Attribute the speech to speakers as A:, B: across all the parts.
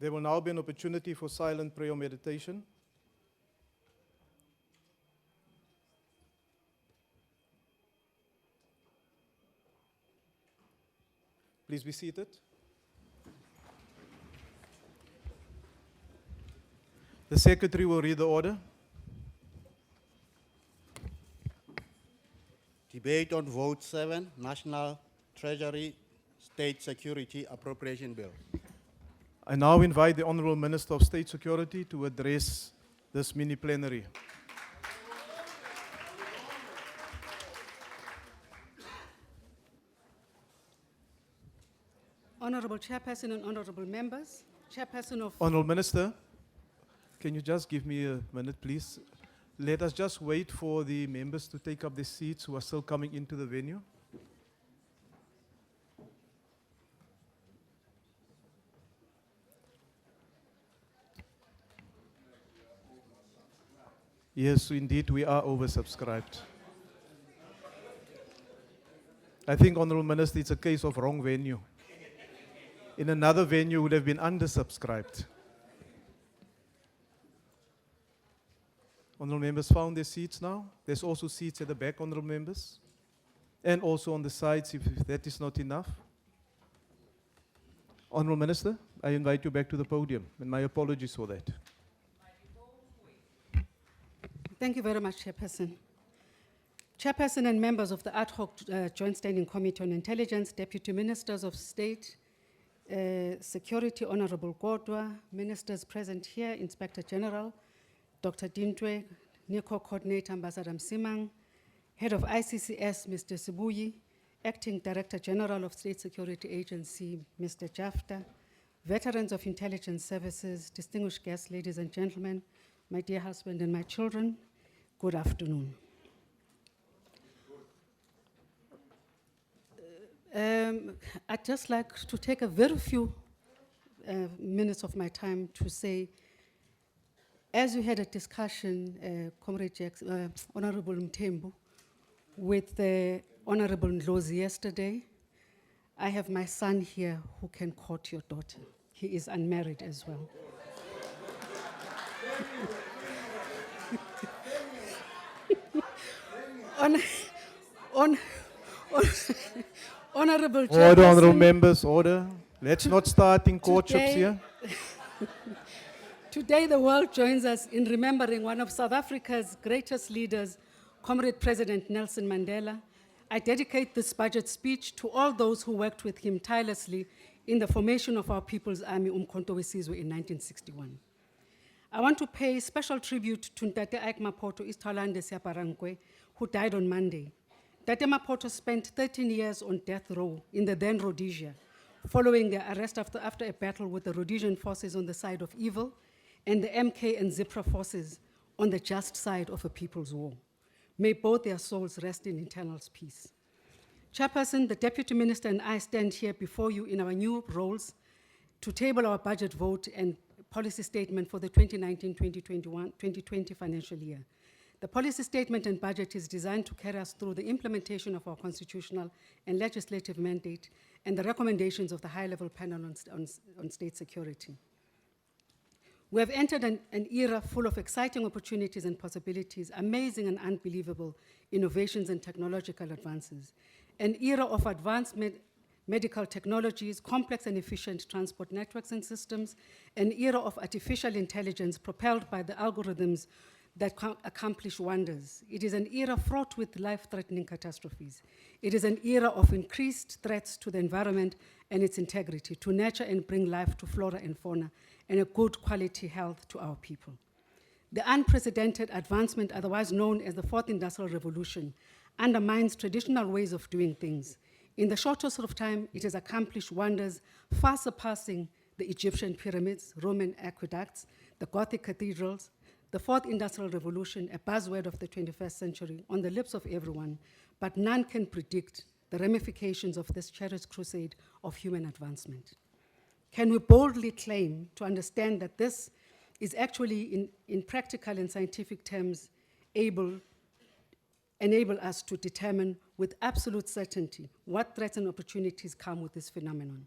A: There will now be an opportunity for silent prayer or meditation. Please be seated. The Secretary will read the order.
B: Debate on Vote 7, National Treasury State Security Appropriation Bill.
A: I now invite the Honourable Minister of State Security to address this mini-plenary.
C: Honourable Chairperson and Honourable Members, Chairperson of...
A: Honourable Minister, can you just give me a minute, please? Let us just wait for the members to take up their seats who are still coming into the venue. Yes, indeed, we are oversubscribed. I think, Honourable Minister, it's a case of wrong venue. In another venue, would have been undersubscribed. Honourable members found their seats now. There's also seats at the back, honourable members. And also on the sides, if that is not enough. Honourable Minister, I invite you back to the podium, and my apologies for that.
C: Thank you very much, Chairperson. Chairperson and members of the Ad Hoc Joint Standing Committee on Intelligence, Deputy Ministers of State, Security, Honourable Godwa, Ministers present here, Inspector General, Dr. Dintwe, NICO Coordinator Ambassador Msimang, Head of ICCS, Mr. Sibuyi, Acting Director General of State Security Agency, Mr. Jafta, Veterans of Intelligence Services, distinguished guests, ladies and gentlemen, my dear husband and my children, good afternoon. I'd just like to take a very few minutes of my time to say, as we had a discussion, Comrade Honourable Mthembu, with Honourable Ndlozi yesterday, I have my son here who can court your daughter. He is unmarried as well. Honourable Chairperson.
A: Order, honourable members, order. Let's not start in courtships here.
C: Today, the world joins us in remembering one of South Africa's greatest leaders, Comrade President Nelson Mandela. I dedicate this budget speech to all those who worked with him tirelessly in the formation of our People's Army, Umkhonto we Sizwe, in 1961. I want to pay special tribute to Ntate Ike Mapoto Isthalande Siaparankwe, who died on Monday. Ntate Mapoto spent 13 years on death row in the then Rhodesia, following their arrest after a battle with the Rhodesian forces on the side of evil and the MK and Zipra forces on the just side of a people's war. May both their souls rest in eternal peace. Chairperson, the Deputy Minister and I stand here before you in our new roles to table our budget vote and policy statement for the 2019-2020 financial year. The policy statement and budget is designed to carry us through the implementation of our constitutional and legislative mandate and the recommendations of the high-level panel on state security. We have entered an era full of exciting opportunities and possibilities, amazing and unbelievable innovations and technological advances, an era of advanced medical technologies, complex and efficient transport networks and systems, an era of artificial intelligence propelled by the algorithms that accomplish wonders. It is an era fraught with life-threatening catastrophes. It is an era of increased threats to the environment and its integrity, to nature and bring life to flora and fauna, and a good quality health to our people. The unprecedented advancement, otherwise known as the Fourth Industrial Revolution, undermines traditional ways of doing things. In the shortest of time, it has accomplished wonders far surpassing the Egyptian pyramids, Roman aqueducts, the Gothic cathedrals. The Fourth Industrial Revolution, a buzzword of the 21st century, on the lips of everyone, but none can predict the ramifications of this cherished crusade of human advancement. Can we boldly claim to understand that this is actually, in practical and scientific terms, enable us to determine with absolute certainty what threats and opportunities come with this phenomenon?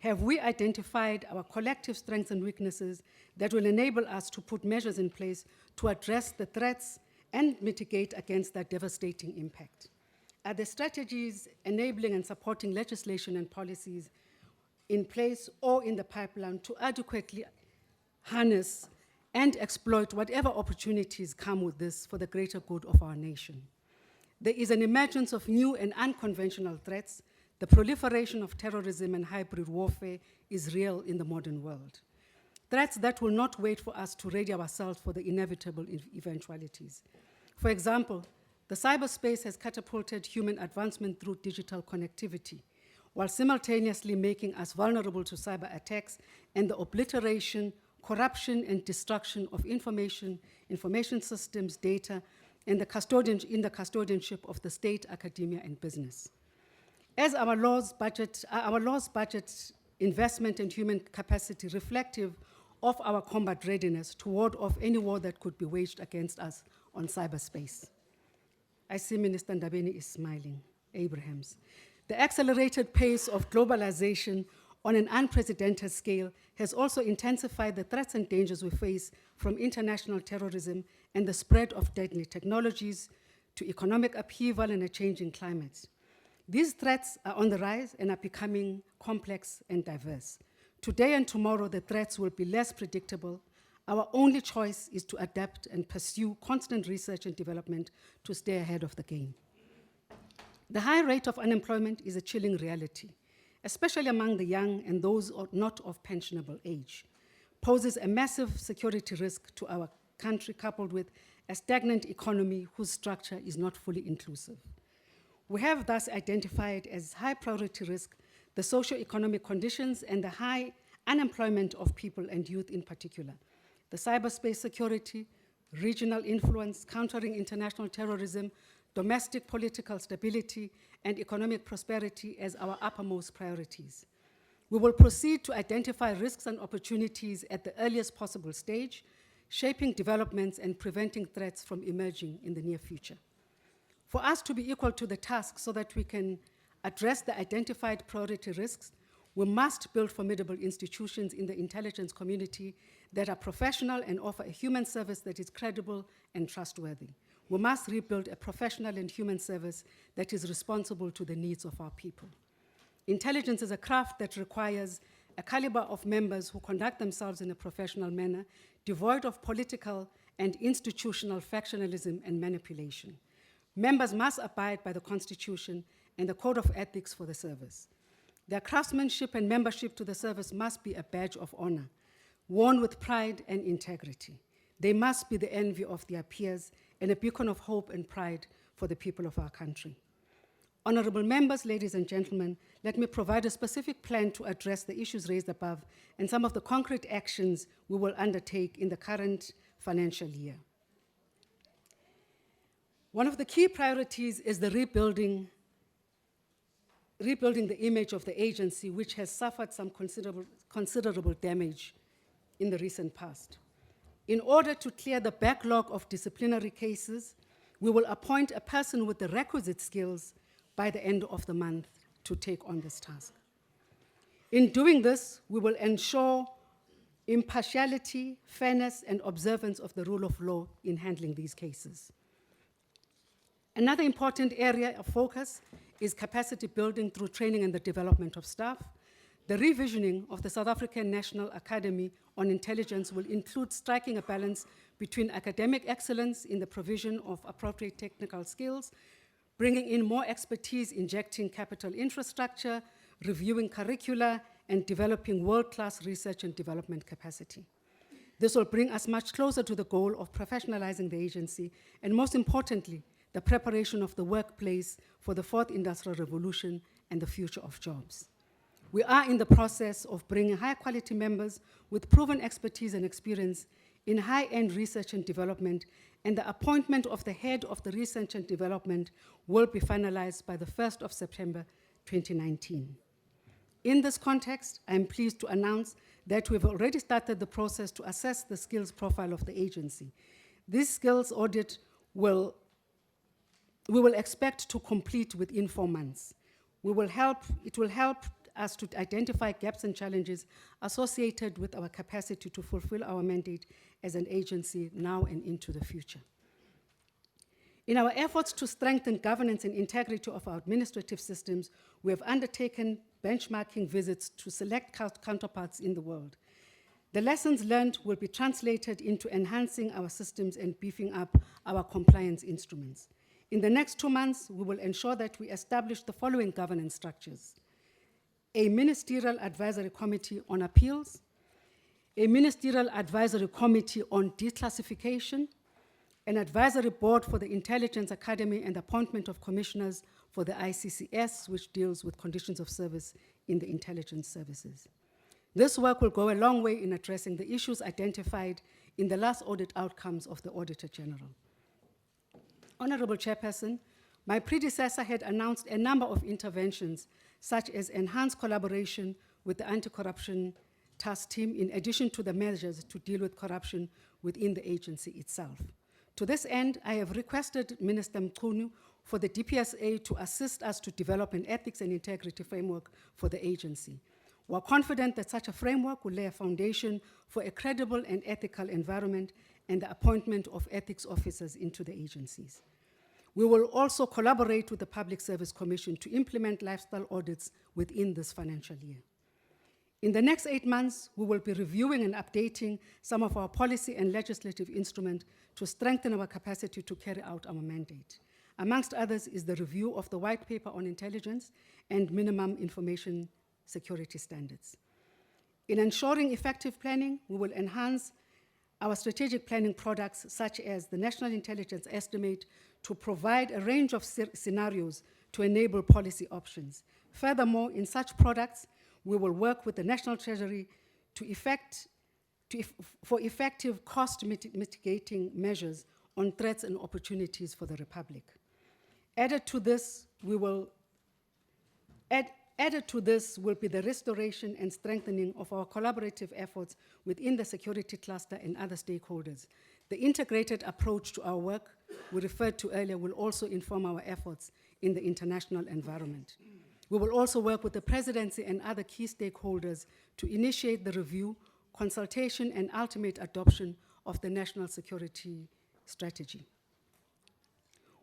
C: Have we identified our collective strengths and weaknesses that will enable us to put measures in place to address the threats and mitigate against their devastating impact? Are the strategies enabling and supporting legislation and policies in place or in the pipeline to adequately harness and exploit whatever opportunities come with this for the greater good of our nation? There is an emergence of new and unconventional threats. The proliferation of terrorism and hybrid warfare is real in the modern world. Threats that will not wait for us to ready ourselves for the inevitable eventualities. For example, the cyberspace has catapulted human advancement through digital connectivity, while simultaneously making us vulnerable to cyber attacks and the obliteration, corruption, and destruction of information systems, data, and in the custodianship of the state, academia, and business. As our laws budget investment and human capacity reflective of our combat readiness to ward off any war that could be waged against us on cyberspace. I see Minister Ndabeni is smiling. Abrahams. The accelerated pace of globalization on an unprecedented scale has also intensified the threats and dangers we face from international terrorism and the spread of deadly technologies to economic upheaval and a changing climate. These threats are on the rise and are becoming complex and diverse. Today and tomorrow, the threats will be less predictable. Our only choice is to adapt and pursue constant research and development to stay ahead of the game. The high rate of unemployment is a chilling reality, especially among the young and those not of pensionable age, poses a massive security risk to our country, coupled with a stagnant economy whose structure is not fully inclusive. We have thus identified as high priority risk the socio-economic conditions and the high unemployment of people and youth in particular, the cyberspace security, regional influence, countering international terrorism, domestic political stability, and economic prosperity as our uppermost priorities. We will proceed to identify risks and opportunities at the earliest possible stage, shaping developments and preventing threats from emerging in the near future. For us to be equal to the task so that we can address the identified priority risks, we must build formidable institutions in the intelligence community that are professional and offer a human service that is credible and trustworthy. We must rebuild a professional and human service that is responsible to the needs of our people. Intelligence is a craft that requires a caliber of members who conduct themselves in a professional manner, devoid of political and institutional factionalism and manipulation. Members must abide by the Constitution and the Code of Ethics for the service. Their craftsmanship and membership to the service must be a badge of honor, worn with pride and integrity. They must be the envy of their peers and a beacon of hope and pride for the people of our country. Honorable members, ladies and gentlemen, let me provide a specific plan to address the issues raised above and some of the concrete actions we will undertake in the current financial year. One of the key priorities is the rebuilding the image of the agency, which has suffered some considerable damage in the recent past. In order to clear the backlog of disciplinary cases, we will appoint a person with the requisite skills by the end of the month to take on this task. In doing this, we will ensure impartiality, fairness, and observance of the rule of law in handling these cases. Another important area of focus is capacity building through training and the development of staff. The revisioning of the South African National Academy on Intelligence will include striking a balance between academic excellence in the provision of appropriate technical skills, bringing in more expertise, injecting capital infrastructure, reviewing curricula, and developing world-class research and development capacity. This will bring us much closer to the goal of professionalizing the agency, and most importantly, the preparation of the workplace for the fourth industrial revolution and the future of jobs. We are in the process of bringing high-quality members with proven expertise and experience in high-end research and development, and the appointment of the head of the research and development will be finalized by the 1st of September 2019. In this context, I am pleased to announce that we've already started the process to assess the skills profile of the agency. This skills audit we will expect to complete within 4 months. It will help us to identify gaps and challenges associated with our capacity to fulfill our mandate as an agency now and into the future. In our efforts to strengthen governance and integrity of our administrative systems, we have undertaken benchmarking visits to select counterparts in the world. The lessons learned will be translated into enhancing our systems and beefing up our compliance instruments. In the next 2 months, we will ensure that we establish the following governance structures: a Ministerial Advisory Committee on Appeals, a Ministerial Advisory Committee on Declassification, an Advisory Board for the Intelligence Academy, and appointment of commissioners for the ICCS, which deals with conditions of service in the intelligence services. This work will go a long way in addressing the issues identified in the last audit outcomes of the Auditor General. Honorable Chairperson, my predecessor had announced a number of interventions, such as enhanced collaboration with the Anti-Corruption Task Team, in addition to the measures to deal with corruption within the agency itself. To this end, I have requested Minister Mchunu for the DPSA to assist us to develop an ethics and integrity framework for the agency. We're confident that such a framework will lay a foundation for a credible and ethical environment and the appointment of ethics officers into the agencies. We will also collaborate with the Public Service Commission to implement lifestyle audits within this financial year. In the next 8 months, we will be reviewing and updating some of our policy and legislative instruments to strengthen our capacity to carry out our mandate. Amongst others is the review of the White Paper on Intelligence and Minimum Information Security Standards. In ensuring effective planning, we will enhance our strategic planning products, such as the National Intelligence Estimate, to provide a range of scenarios to enable policy options. Furthermore, in such products, we will work with the National Treasury for effective cost mitigating measures on threats and opportunities for the Republic. Added to this will be the restoration and strengthening of our collaborative efforts within the security cluster and other stakeholders. The integrated approach to our work we referred to earlier will also inform our efforts in the international environment. We will also work with the Presidency and other key stakeholders to initiate the review, consultation, and ultimate adoption of the National Security Strategy.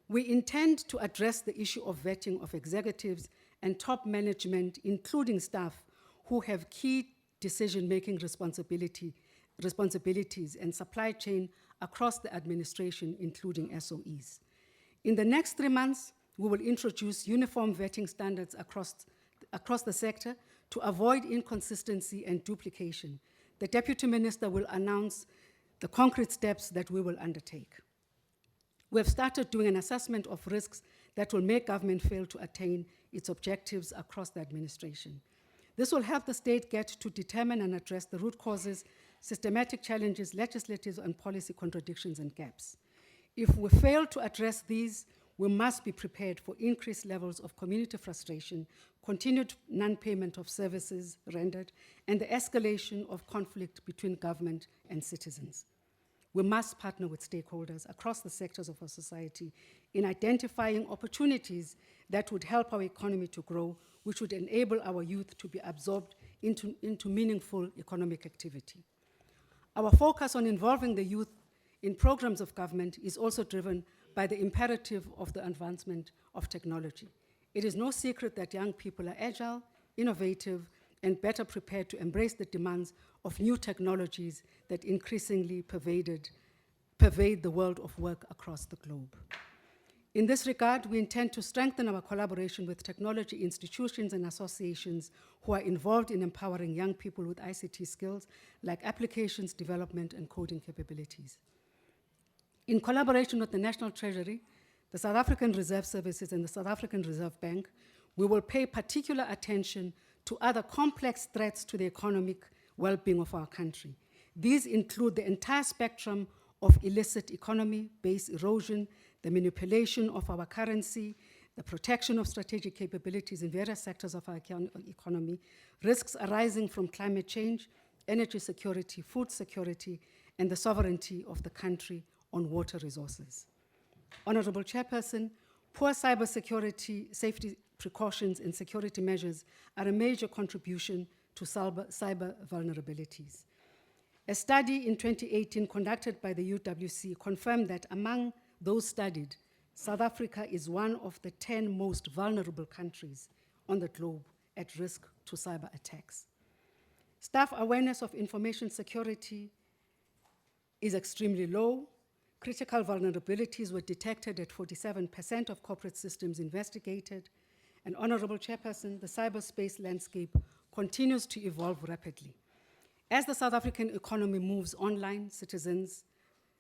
C: We intend to address the issue of vetting of executives and top management, including staff who have key decision-making responsibilities and supply chain across the administration, including SOEs. In the next 3 months, we will introduce uniform vetting standards across the sector to avoid inconsistency and duplication. The Deputy Minister will announce the concrete steps that we will undertake. We have started doing an assessment of risks that will make government fail to attain its objectives across the administration. This will help the state get to determine and address the root causes, systematic challenges, legislative and policy contradictions and gaps. If we fail to address these, we must be prepared for increased levels of community frustration, continued non-payment of services rendered, and the escalation of conflict between government and citizens. We must partner with stakeholders across the sectors of our society in identifying opportunities that would help our economy to grow, which would enable our youth to be absorbed into meaningful economic activity. Our focus on involving the youth in programs of government is also driven by the imperative of the advancement of technology. It is no secret that young people are agile, innovative, and better prepared to embrace the demands of new technologies that increasingly pervade the world of work across the globe. In this regard, we intend to strengthen our collaboration with technology institutions and associations who are involved in empowering young people with ICT skills like applications development and coding capabilities. In collaboration with the National Treasury, the South African Reserve Services, and the South African Reserve Bank, we will pay particular attention to other complex threats to the economic well-being of our country. These include the entire spectrum of illicit economy-based erosion, the manipulation of our currency, the protection of strategic capabilities in various sectors of our economy, risks arising from climate change, energy security, food security, and the sovereignty of the country on water resources. Honorable Chairperson, Poor cybersecurity, safety precautions and security measures are a major contribution to cyber vulnerabilities. A study in 2018 conducted by the UWC confirmed that among those studied, South Africa is one of the 10 most vulnerable countries on the globe at risk to cyber attacks. Staff awareness of information security is extremely low. Critical vulnerabilities were detected at 47% of corporate systems investigated. And Honorable Chairperson, the cyberspace landscape continues to evolve rapidly. As the South African economy moves online, citizens,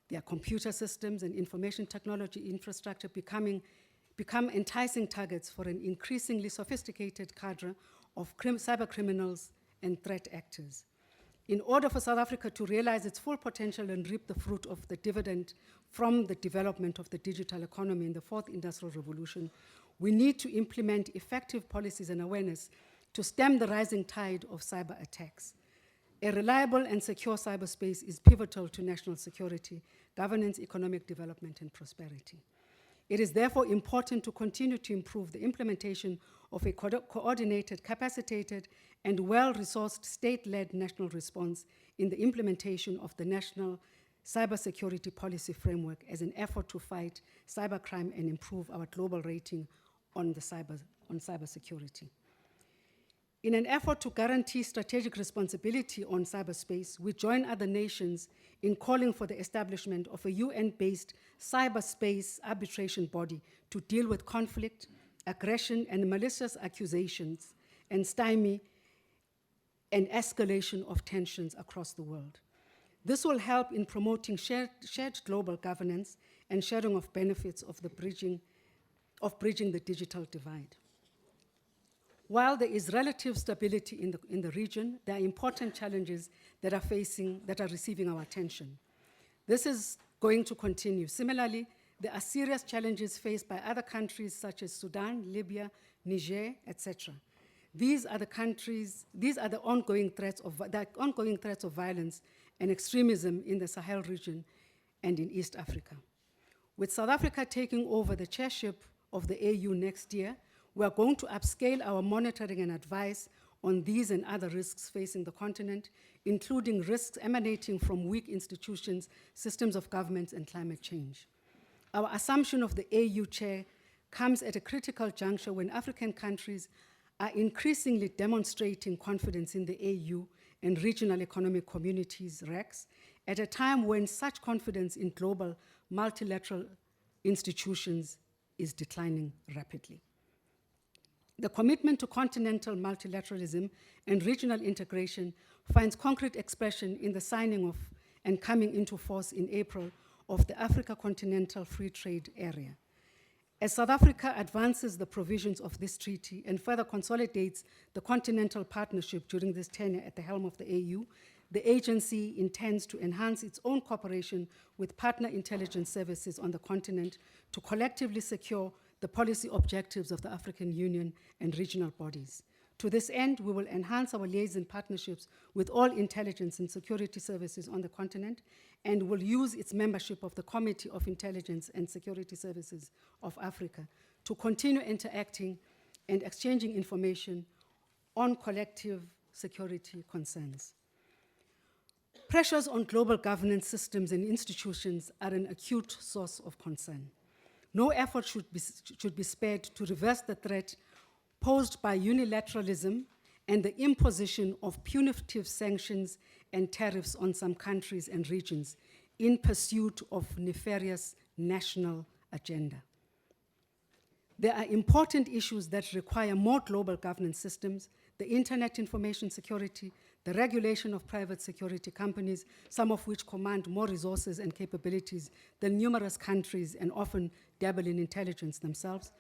C: their computer systems and information technology infrastructure become enticing targets for an increasingly sophisticated cadre of cyber criminals and threat actors. In order for South Africa to realize its full potential and reap the fruit of the dividend from the development of the digital economy in the fourth industrial revolution, we need to implement effective policies and awareness to stem the rising tide of cyber attacks. A reliable and secure cyberspace is pivotal to national security, governance, economic development, and prosperity. It is therefore important to continue to improve the implementation of a coordinated, capacitated, and well-resourced state-led national response in the implementation of the National Cybersecurity Policy Framework as an effort to fight cybercrime and improve our global rating on cybersecurity. In an effort to guarantee strategic responsibility on cyberspace, we join other nations in calling for the establishment of a UN-based cyberspace arbitration body to deal with conflict, aggression, and malicious accusations, and stymie an escalation of tensions across the world. This will help in promoting shared global governance and sharing of benefits of bridging the digital divide. While there is relative stability in the region, there are important challenges that are receiving our attention. This is going to continue. Similarly, there are serious challenges faced by other countries such as Sudan, Libya, Niger, etc. These are the ongoing threats of violence and extremism in the Sahel region and in East Africa. With South Africa taking over the chairship of the AU next year, we are going to upscale our monitoring and advice on these and other risks facing the continent, including risks emanating from weak institutions, systems of governments, and climate change. Our assumption of the AU chair comes at a critical juncture when African countries are increasingly demonstrating confidence in the AU and regional economic communities, RECs, at a time when such confidence in global multilateral institutions is declining rapidly. The commitment to continental multilateralism and regional integration finds concrete expression in the signing of and coming into force in April of the Africa Continental Free Trade Area. As South Africa advances the provisions of this treaty and further consolidates the continental partnership during this tenure at the helm of the AU, the agency intends to enhance its own cooperation with partner intelligence services on the continent to collectively secure the policy objectives of the African Union and regional bodies. To this end, we will enhance our liaison partnerships with all intelligence and security services on the continent and will use its membership of the Committee of Intelligence and Security Services of Africa to continue interacting and exchanging information on collective security concerns. Pressures on global governance systems and institutions are an acute source of concern. No effort should be spared to reverse the threat posed by unilateralism and the imposition of punitive sanctions and tariffs on some countries and regions in pursuit of nefarious national agenda. There are important issues that require more global governance systems: the internet information security, the regulation of private security companies, some of which command more resources and capabilities than numerous countries and often dabble in intelligence themselves,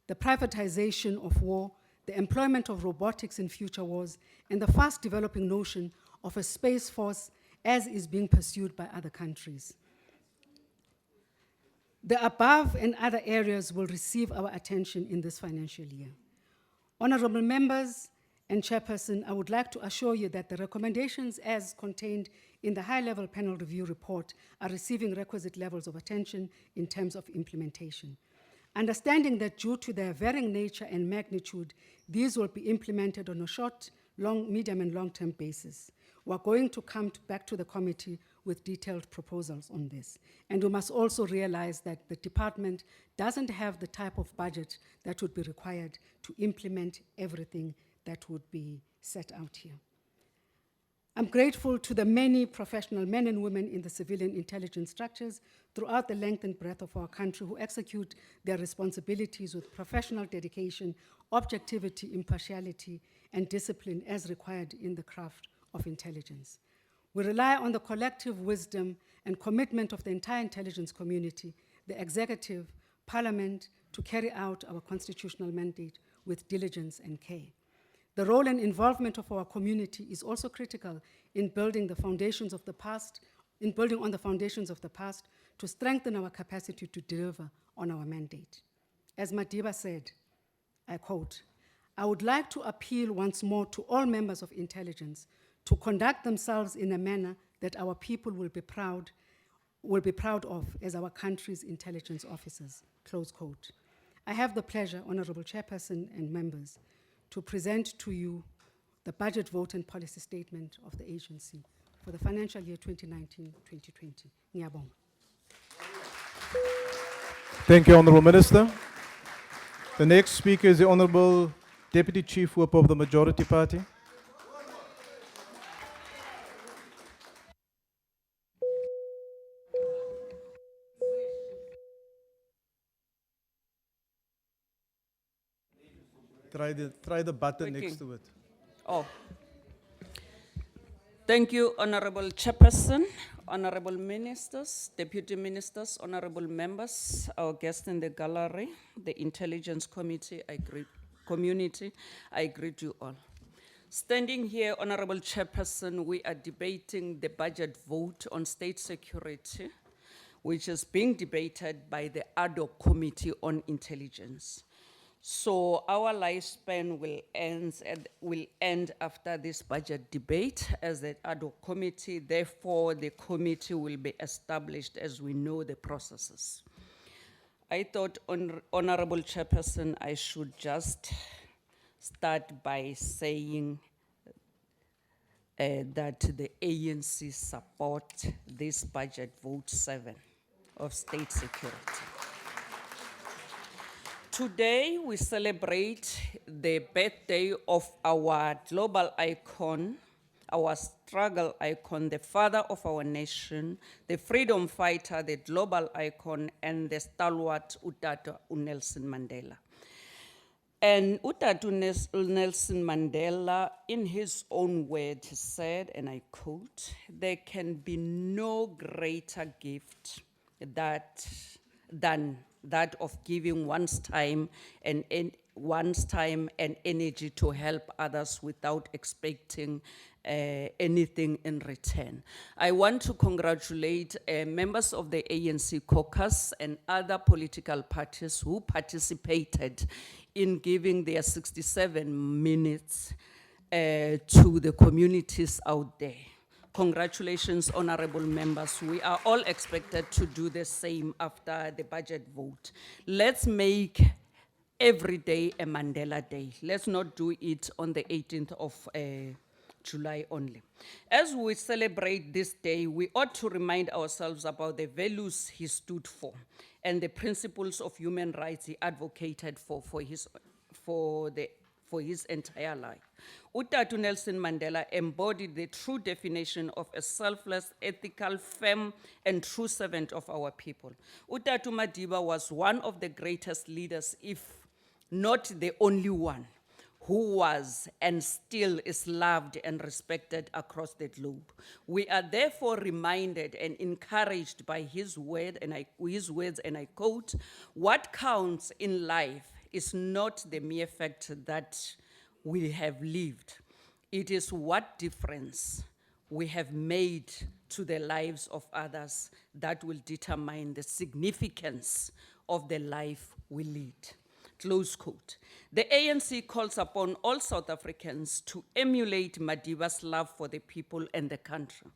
C: the privatization of war, the employment of robotics in future wars, and the fast developing notion of a space force as is being pursued by other countries. The above and other areas will receive our attention in this financial year. Honorable members and Chairperson, I would like to assure you that the recommendations as contained in the high-level panel review report are receiving requisite levels of attention in terms of implementation. Understanding that due to their varying nature and magnitude, these will be implemented on a short, medium, and long-term basis. We're going to come back to the committee with detailed proposals on this. And we must also realize that the department doesn't have the type of budget that would be required to implement everything that would be set out here. I'm grateful to the many professional men and women in the civilian intelligence structures throughout the length and breadth of our country who execute their responsibilities with professional dedication, objectivity, impartiality, and discipline as required in the craft of intelligence. We rely on the collective wisdom and commitment of the entire intelligence community, the executive, parliament, to carry out our constitutional mandate with diligence and care. The role and involvement of our community is also critical in building the foundations of the past, to strengthen our capacity to deliver on our mandate. As Madiba said, I quote, "I would like to appeal once more to all members of intelligence to conduct themselves in a manner that our people will be proud of as our country's intelligence officers," close quote. I have the pleasure, Honorable Chairperson and members, to present to you the budget vote and policy statement of the agency for the financial year 2019-2020. Ngiyabonga.
A: Thank you, Honourable Minister. The next speaker is the Honourable Deputy Chief Whip of the Majority Party. Try the button next to it.
D: Oh. Thank you, Honorable Chairperson, Honorable Ministers, Deputy Ministers, Honorable Members, our guests in the gallery, the Intelligence Committee, community, I greet you all. Standing here, Honorable Chairperson, we are debating the budget vote on state security, which is being debated by the ad hoc Committee on Intelligence. So our lifespan will end after this budget debate as the ad hoc committee. Therefore, the committee will be established as we know the processes. I thought, Honorable Chairperson, I should just start by saying that the ANC support this budget vote 7 of state security. Today, we celebrate the birthday of our global icon, our struggle icon, the father of our nation, the freedom fighter, the global icon, and the stalwart Utata Nelson Mandela. And Utata Nelson Mandela, in his own words, said, and I quote, "There can be no greater gift than that of giving one's time and energy to help others without expecting anything in return." I want to congratulate members of the ANC caucus and other political parties who participated in giving their 67 minutes to the communities out there. Congratulations, honorable members. We are all expected to do the same after the budget vote. Let's make every day a Mandela Day. Let's not do it on the 18th of July only. As we celebrate this day, we ought to remind ourselves about the values he stood for and the principles of human rights he advocated for his entire life. Utata Nelson Mandela embodied the true definition of a selfless, ethical, firm, and true servant of our people. Utata Madiba was one of the greatest leaders, if not the only one, who was and still is loved and respected across the globe. We are therefore reminded and encouraged by his words, and I quote, "What counts in life is not the mere fact that we have lived. It is what difference we have made to the lives of others that will determine the significance of the life we lead." Close quote. The ANC calls upon all South Africans to emulate Madiba's love for the people and the country.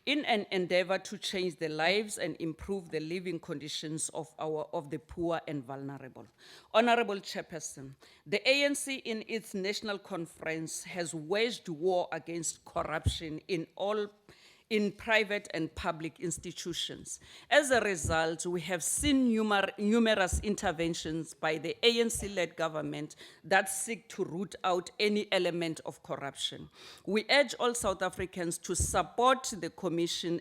D: in an endeavor to change the lives and improve the living conditions of the poor and vulnerable. Honorable Chairperson, the ANC in its national conference has waged war against corruption in private and public institutions. As a result, we have seen numerous interventions by the ANC-led government that seek to root out any element of corruption. We urge all South Africans to support the commissions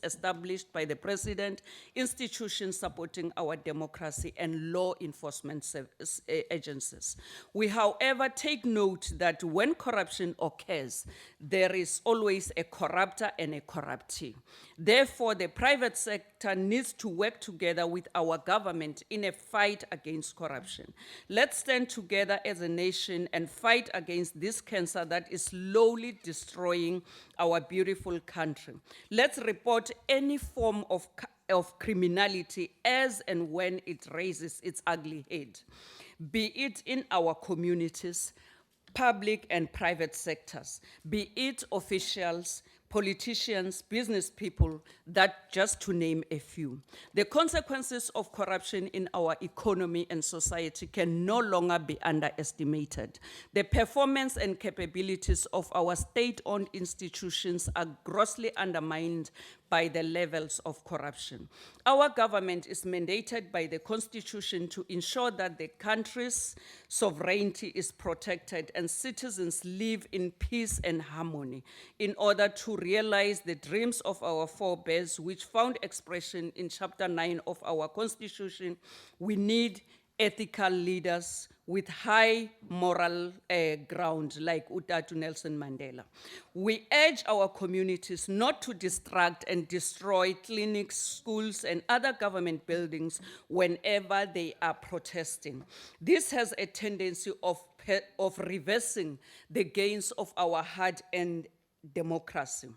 D: established by the President, institutions supporting our democracy, and law enforcement agencies. We, however, take note that when corruption occurs, there is always a corruptor and a corruptee. Therefore, the private sector needs to work together with our government in a fight against corruption. Let's stand together as a nation and fight against this cancer that is slowly destroying our beautiful country. Let's report any form of criminality as and when it raises its ugly head, be it in our communities, public and private sectors, be it officials, politicians, business people, that just to name a few. The consequences of corruption in our economy and society can no longer be underestimated. The performance and capabilities of our state-owned institutions are grossly undermined by the levels of corruption. Our government is mandated by the Constitution to ensure that the country's sovereignty is protected and citizens live in peace and harmony. In order to realize the dreams of our forebears, which found expression in Chapter 9 of our Constitution, we need ethical leaders with high moral ground like Utatu Nelson Mandela. We urge our communities not to distract and destroy clinics, schools, and other government buildings whenever they are protesting. This has a tendency of reversing the gains of our hard-earned democracy.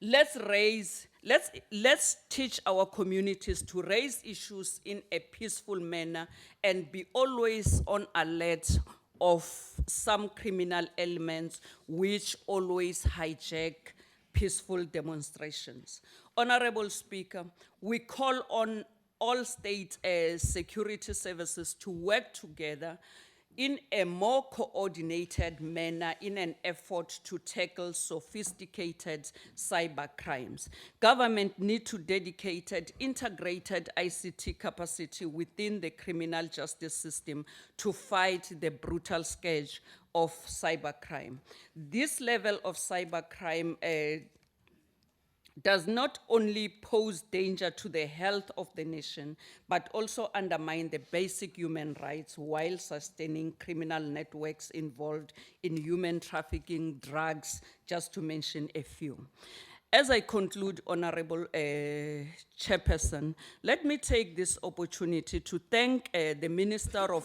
D: Let's teach our communities to raise issues in a peaceful manner and be always on alert of some criminal elements which always hijack peaceful demonstrations. Honorable Speaker, we call on all state security services to work together in a more coordinated manner in an effort to tackle sophisticated cyber crimes. Government need to dedicate integrated ICT capacity within the criminal justice system to fight the brutal scourge of cybercrime. This level of cybercrime does not only pose danger to the health of the nation, but also undermine the basic human rights while sustaining criminal networks involved in human trafficking, drugs, just to mention a few. As I conclude, Honorable Chairperson, let me take this opportunity to thank the Minister of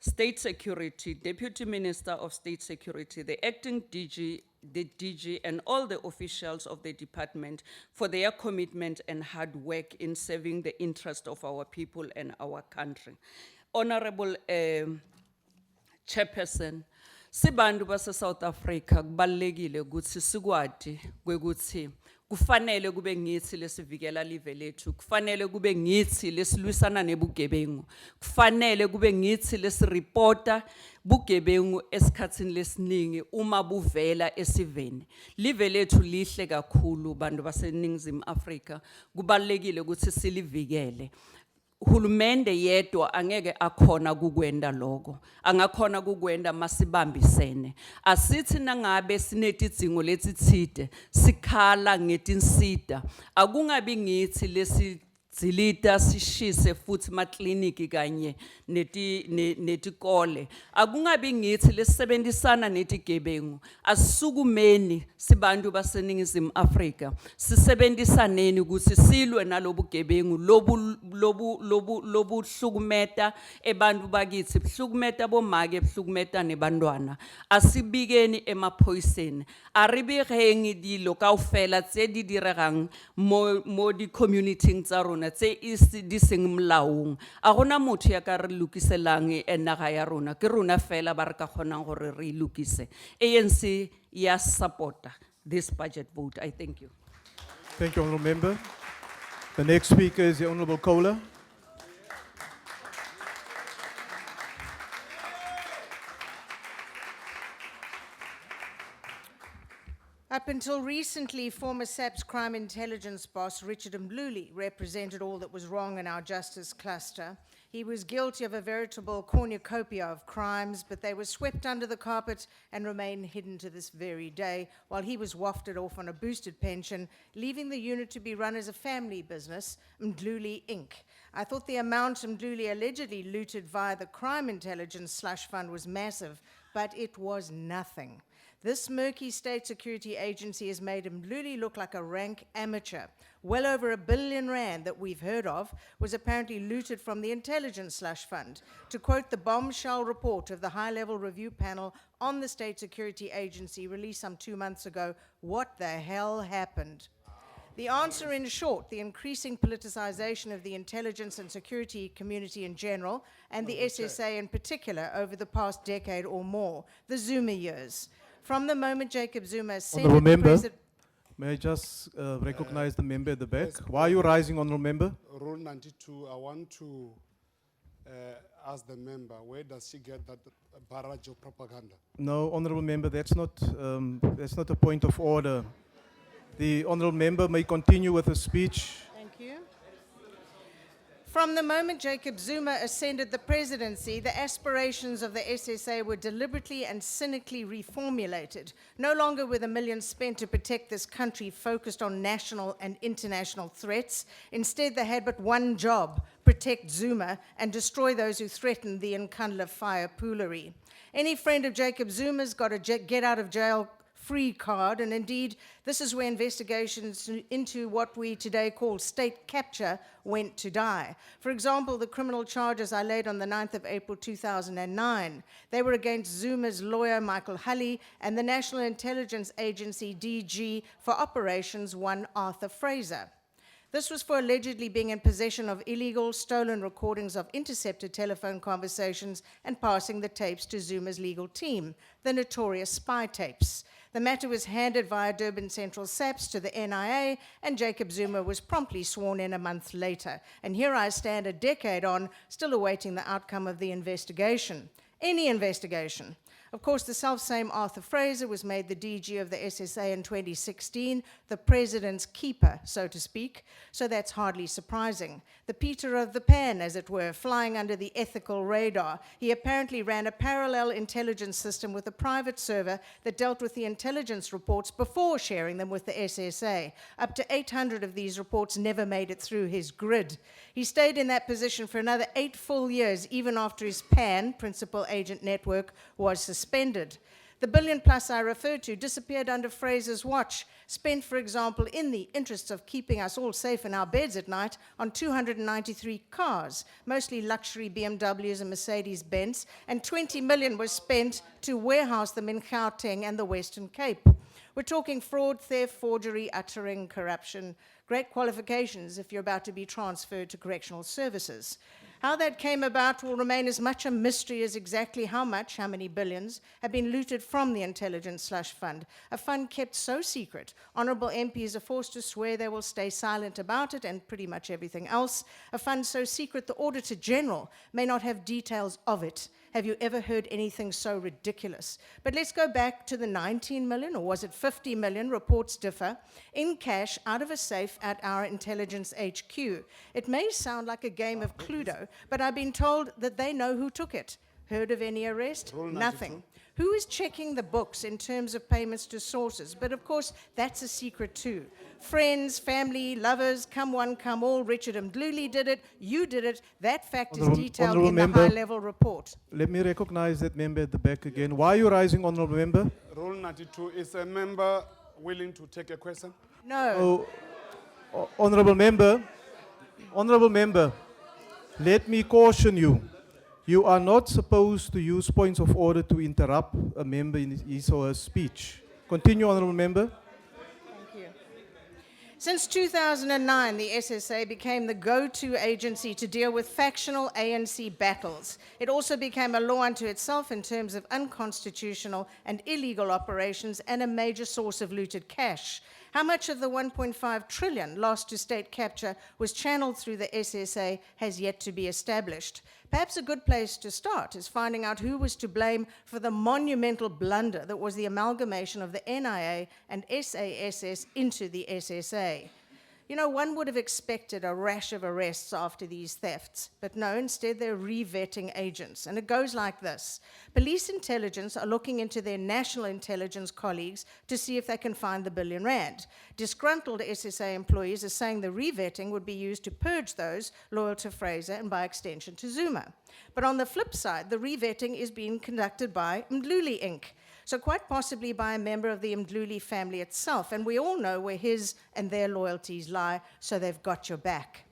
D: State Security, Deputy Minister of State Security, the Acting DG, the DG, and all the officials of the department for their commitment and hard work in serving the interest of our people and our country. Honorable Chairperson, sibantu base South Africa kubalekile ukuthi sikwadi kwekuthi kufanele kube ngithi lesivikela live lethu, kufanele kube ngithi lesilwisana nebugebengu, kufanele kube ngithi lesiripota bugebengu esikhatsini lesiningi uma buvela esiveni. Live lethu lihle kakhulu bantu baseNingizimu Afrika, kubalekile ukuthi silivikele. Hulumende yedwa angeke akhona kukwenda lokho, angakhona kukwenda masibambisene. Asithi nangabe sinetidzingo letitsite sikhala ngetinsita, akungabi ngithi lesizilita sishise futhi makliniki kanye netikole, akungabi ngithi lesisebenzisana netigebengu. Asisukumeni sibantu baseNingizimu Afrika, sisebenzisaneni ukuthi silwe nalobugebengu lobu hlukumeta ebantu bakithi, hlukumeta bomake, hlukumeta nebantwana. Asibikeni emaphoyiseni, aribireng dilo kaofela tse di diregang mo di community tsa rona tsona tse di seng molaong a gona motho ya ka re lokiselang naga ya rona ke rona fela ba re ka kgonang gore re lokise. ANC ya supporta this budget vote. I thank you.
A: Thank you, Honourable Member. The next speaker is the Honourable Kohler.
E: Up until recently, former SAPS crime intelligence boss Richard Mluli represented all that was wrong in our justice cluster. He was guilty of a veritable cornucopia of crimes, but they were swept under the carpet and remain hidden to this very day, while he was wafted off on a boosted pension, leaving the unit to be run as a family business, Mdluli Inc. I thought the amount Mdluli allegedly looted via the crime intelligence slush fund was massive, but it was nothing. This murky state security agency has made Mdluli look like a rank amateur. Well over R1 billion that we've heard of was apparently looted from the intelligence slush fund. To quote the bombshell report of the high-level review panel on the state security agency released some 2 months ago, what the hell happened? The answer, in short, the increasing politicization of the intelligence and security community in general, and the SSA in particular over the past decade or more, the Zuma years. From the moment Jacob Zuma ascended
A: Honourable
E: the
A: Member,
E: president...
A: may I just recognize the member at the back? Why are you rising, Honourable Member?
F: Rule 92, I want to ask the member, where does she get that barrage of propaganda?
A: No, Honourable Member, that's not a point of order. The Honourable Member may continue with her speech.
E: Thank you. From the moment Jacob Zuma ascended the presidency, the aspirations of the SSA were deliberately and cynically reformulated. No longer were the millions spent to protect this country focused on national and international threats. Instead, they had but one job: protect Zuma and destroy those who threatened the Nkandla fire poolery. Any friend of Jacob Zuma's got a get out of jail free card, and indeed, this is where investigations into what we today call state capture went to die. For example, the criminal charges I laid on the 9th of April 2009, they were against Zuma's lawyer, Michael Hulley, and the National Intelligence Agency, DG, for Operations 1 Arthur Fraser. This was for allegedly being in possession of illegal, stolen recordings of intercepted telephone conversations and passing the tapes to Zuma's legal team, the notorious spy tapes. The matter was handed via Durban Central SAPS to the NIA, and Jacob Zuma was promptly sworn in a month later. And here I stand a decade on, still awaiting the outcome of the investigation. Any investigation. Of course, the self-same Arthur Fraser was made the DG of the SSA in 2016, the president's keeper, so to speak, so that's hardly surprising. The Peter of the Pan, as it were, flying under the ethical radar. He apparently ran a parallel intelligence system with a private server that dealt with the intelligence reports before sharing them with the SSA. Up to 800 of these reports never made it through his grid. He stayed in that position for another 8 full years, even after his PAN, Principal Agent Network, was suspended. The $1 billion plus I referred to disappeared under Fraser's watch, spent, for example, in the interests of keeping us all safe in our beds at night, on 293 cars, mostly luxury BMWs and Mercedes-Benz, and 20 million was spent to warehouse them in Gauteng and the Western Cape. We're talking fraud, theft, forgery, uttering, corruption. Great qualifications if you're about to be transferred to correctional services. How that came about will remain as much a mystery as exactly how many billions, have been looted from the intelligence slush fund, a fund kept so secret, honourable MPs are forced to swear they will stay silent about it and pretty much everything else, a fund so secret the Auditor General may not have details of it. Have you ever heard anything so ridiculous? But let's go back to the 19 million, or was it 50 million, reports differ, in cash out of a safe at our intelligence HQ. It may sound like a game of Cluedo, but I've been told that they know who took it. Heard of any arrest? Nothing. Who is checking the books in terms of payments to sources? But of course, that's a secret too. Friends, family, lovers, come one, come all. Richard Mdluli did it, you did it. That fact is detailed in the high-level report.
A: Let me recognize that member at the back again. Why are you rising, Honourable Member?
F: Rule 92, is a member willing to take a question?
E: No.
A: Honourable Member, let me caution you. You are not supposed to use points of order to interrupt a member in his or her speech. Continue, Honourable Member.
E: Thank you. Since 2009, the SSA became the go-to agency to deal with factional ANC battles. It also became a law unto itself in terms of unconstitutional and illegal operations and a major source of looted cash. How much of the 1.5 trillion lost to state capture was channeled through the SSA has yet to be established. Perhaps a good place to start is finding out who was to blame for the monumental blunder that was the amalgamation of the NIA and SASS into the SSA. You know, one would have expected a rash of arrests after these thefts, but no, instead they're re-vetting agents. And it goes like this. Police intelligence are looking into their national intelligence colleagues to see if they can find the R1 billion. Disgruntled SSA employees are saying the re-vetting would be used to purge those loyal to Fraser and by extension to Zuma. But on the flip side, the re-vetting is being conducted by Mdluli Inc., so quite possibly by a member of the Mdluli family itself, and we all know where his and their loyalties lie, so they've got your back.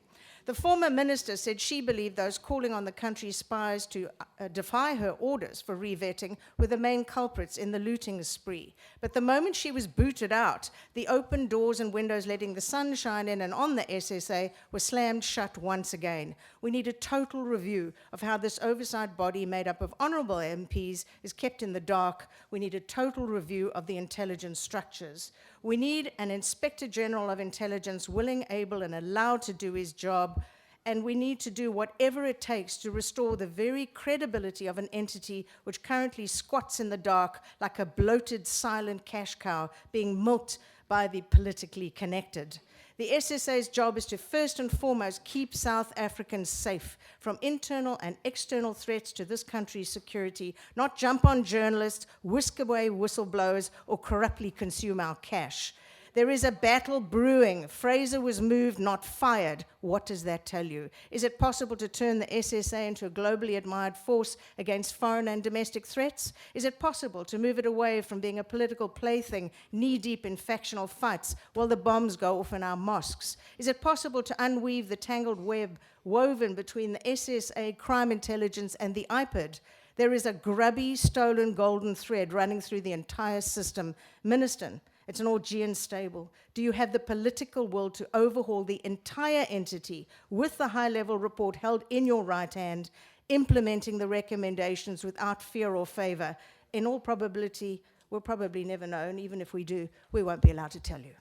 E: The former minister said she believed those calling on the country's spies to defy her orders for re-vetting were the main culprits in the looting spree. But the moment she was booted out, the open doors and windows letting the sun shine in and on the SSA were slammed shut once again. We need a total review of how this oversight body made up of honourable MPs is kept in the dark. We need a total review of the intelligence structures. We need an Inspector General of Intelligence willing, able, and allowed to do his job, and we need to do whatever it takes to restore the very credibility of an entity which currently squats in the dark like a bloated, silent cash cow being milked by the politically connected. The SSA's job is to first and foremost keep South Africans safe from internal and external threats to this country's security, not jump on journalists, whisk away whistleblowers, or corruptly consume our cash. There is a battle brewing. Fraser was moved, not fired. What does that tell you? Is it possible to turn the SSA into a globally admired force against foreign and domestic threats? Is it possible to move it away from being a political plaything knee-deep in factional fights while the bombs go off in our mosques? Is it possible to unweave the tangled web woven between the SSA, crime intelligence, and the IPID? There is a grubby, stolen golden thread running through the entire system. Minister, it's an Augean stable. Do you have the political will to overhaul the entire entity with the high-level report held in your right hand, implementing the recommendations without fear or favor? In all probability, we'll probably never know, and even if we do, we won't be allowed to tell you.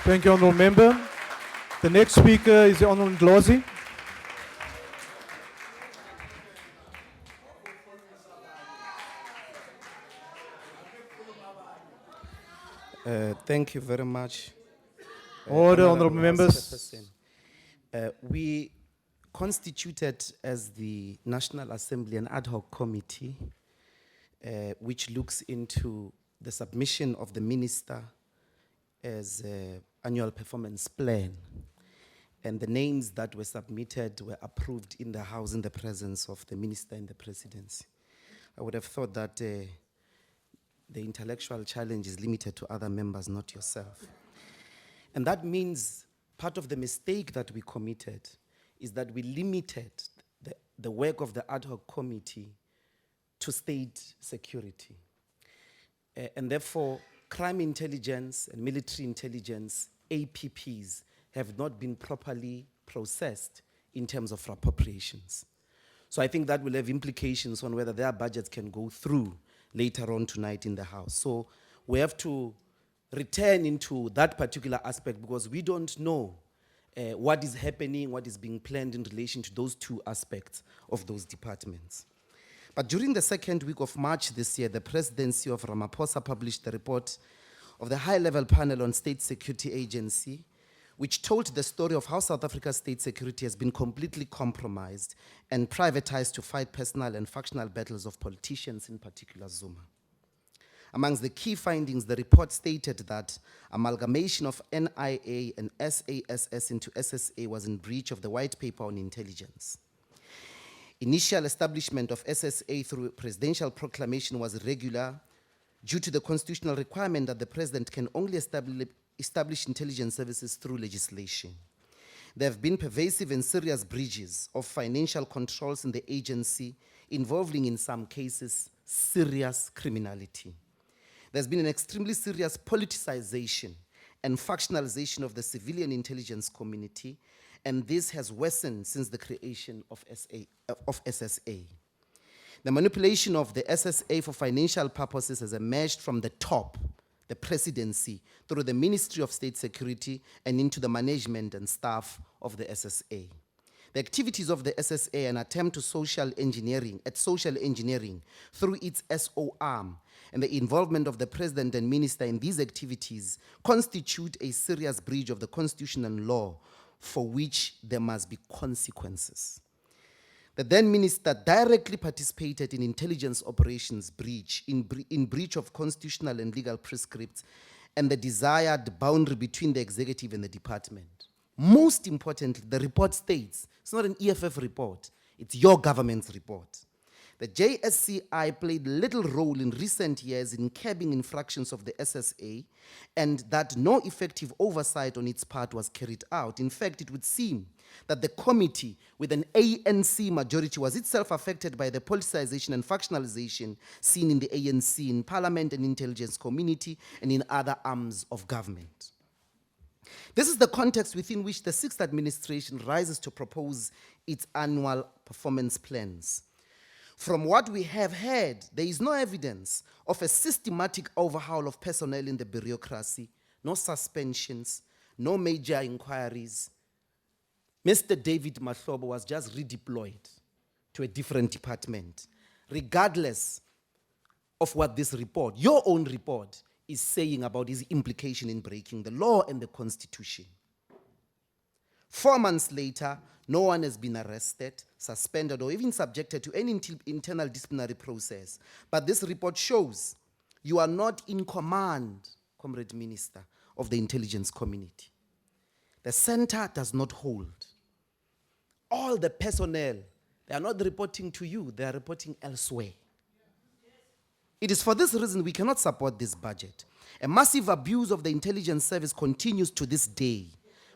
A: Thank you, Honourable Member. The next speaker is the Honourable Ndlozi.
G: Thank you very much.
A: Order, honourable members.
G: We constituted as the National Assembly an ad hoc committee which looks into the submission of the minister as an annual performance plan. And the names that were submitted were approved in the House in the presence of the minister and the presidency. I would have thought that the intellectual challenge is limited to other members, not yourself. And that means part of the mistake that we committed is that we limited the work of the ad hoc committee to state security. And therefore, crime intelligence and military intelligence, APPs, have not been properly processed in terms of appropriations. So I think that will have implications on whether their budgets can go through later on tonight in the House. So we have to return into that particular aspect because we don't know what is happening, what is being planned in relation to those two aspects of those departments. But during the second week of March this year, the presidency of Ramaphosa published the report of the high-level panel on state security agency, which told the story of how South Africa's state security has been completely compromised and privatized to fight personal and factional battles of politicians, in particular Zuma. Amongst the key findings, the report stated that amalgamation of NIA and SASS into SSA was in breach of the white paper on intelligence. Initial establishment of SSA through presidential proclamation was irregular due to the constitutional requirement that the president can only establish intelligence services through legislation. There have been pervasive and serious breaches of financial controls in the agency involving, in some cases, serious criminality. There's been an extremely serious politicization and factionalization of the civilian intelligence community, and this has worsened since the creation of SSA. The manipulation of the SSA for financial purposes has emerged from the top, the presidency, through the Ministry of State Security and into the management and staff of the SSA. The activities of the SSA, an attempt to social engineering through its SO arm, and the involvement of the president and minister in these activities constitute a serious breach of the constitutional law for which there must be consequences. The then minister directly participated in intelligence operations in breach of constitutional and legal prescripts and the desired boundary between the executive and the department. Most importantly, the report states, it's not an EFF report, it's your government's report. The JSCI played little role in recent years in curbing infractions of the SSA, and that no effective oversight on its part was carried out. In fact, it would seem that the committee with an ANC majority was itself affected by the politicization and factionalization seen in the ANC, in parliament and intelligence community, and in other arms of government. This is the context within which the sixth administration rises to propose its annual performance plans. From what we have heard, there is no evidence of a systematic overhaul of personnel in the bureaucracy, no suspensions, no major inquiries. Mr. David Mahlobo was just redeployed to a different department, regardless of what this report, your own report, is saying about his implication in breaking the law and the Constitution. 4 months later, no one has been arrested, suspended, or even subjected to any internal disciplinary process. But this report shows you are not in command, Comrade Minister, of the intelligence community. The center does not hold. All the personnel, they are not reporting to you, they are reporting elsewhere. It is for this reason we cannot support this budget. A massive abuse of the intelligence service continues to this day.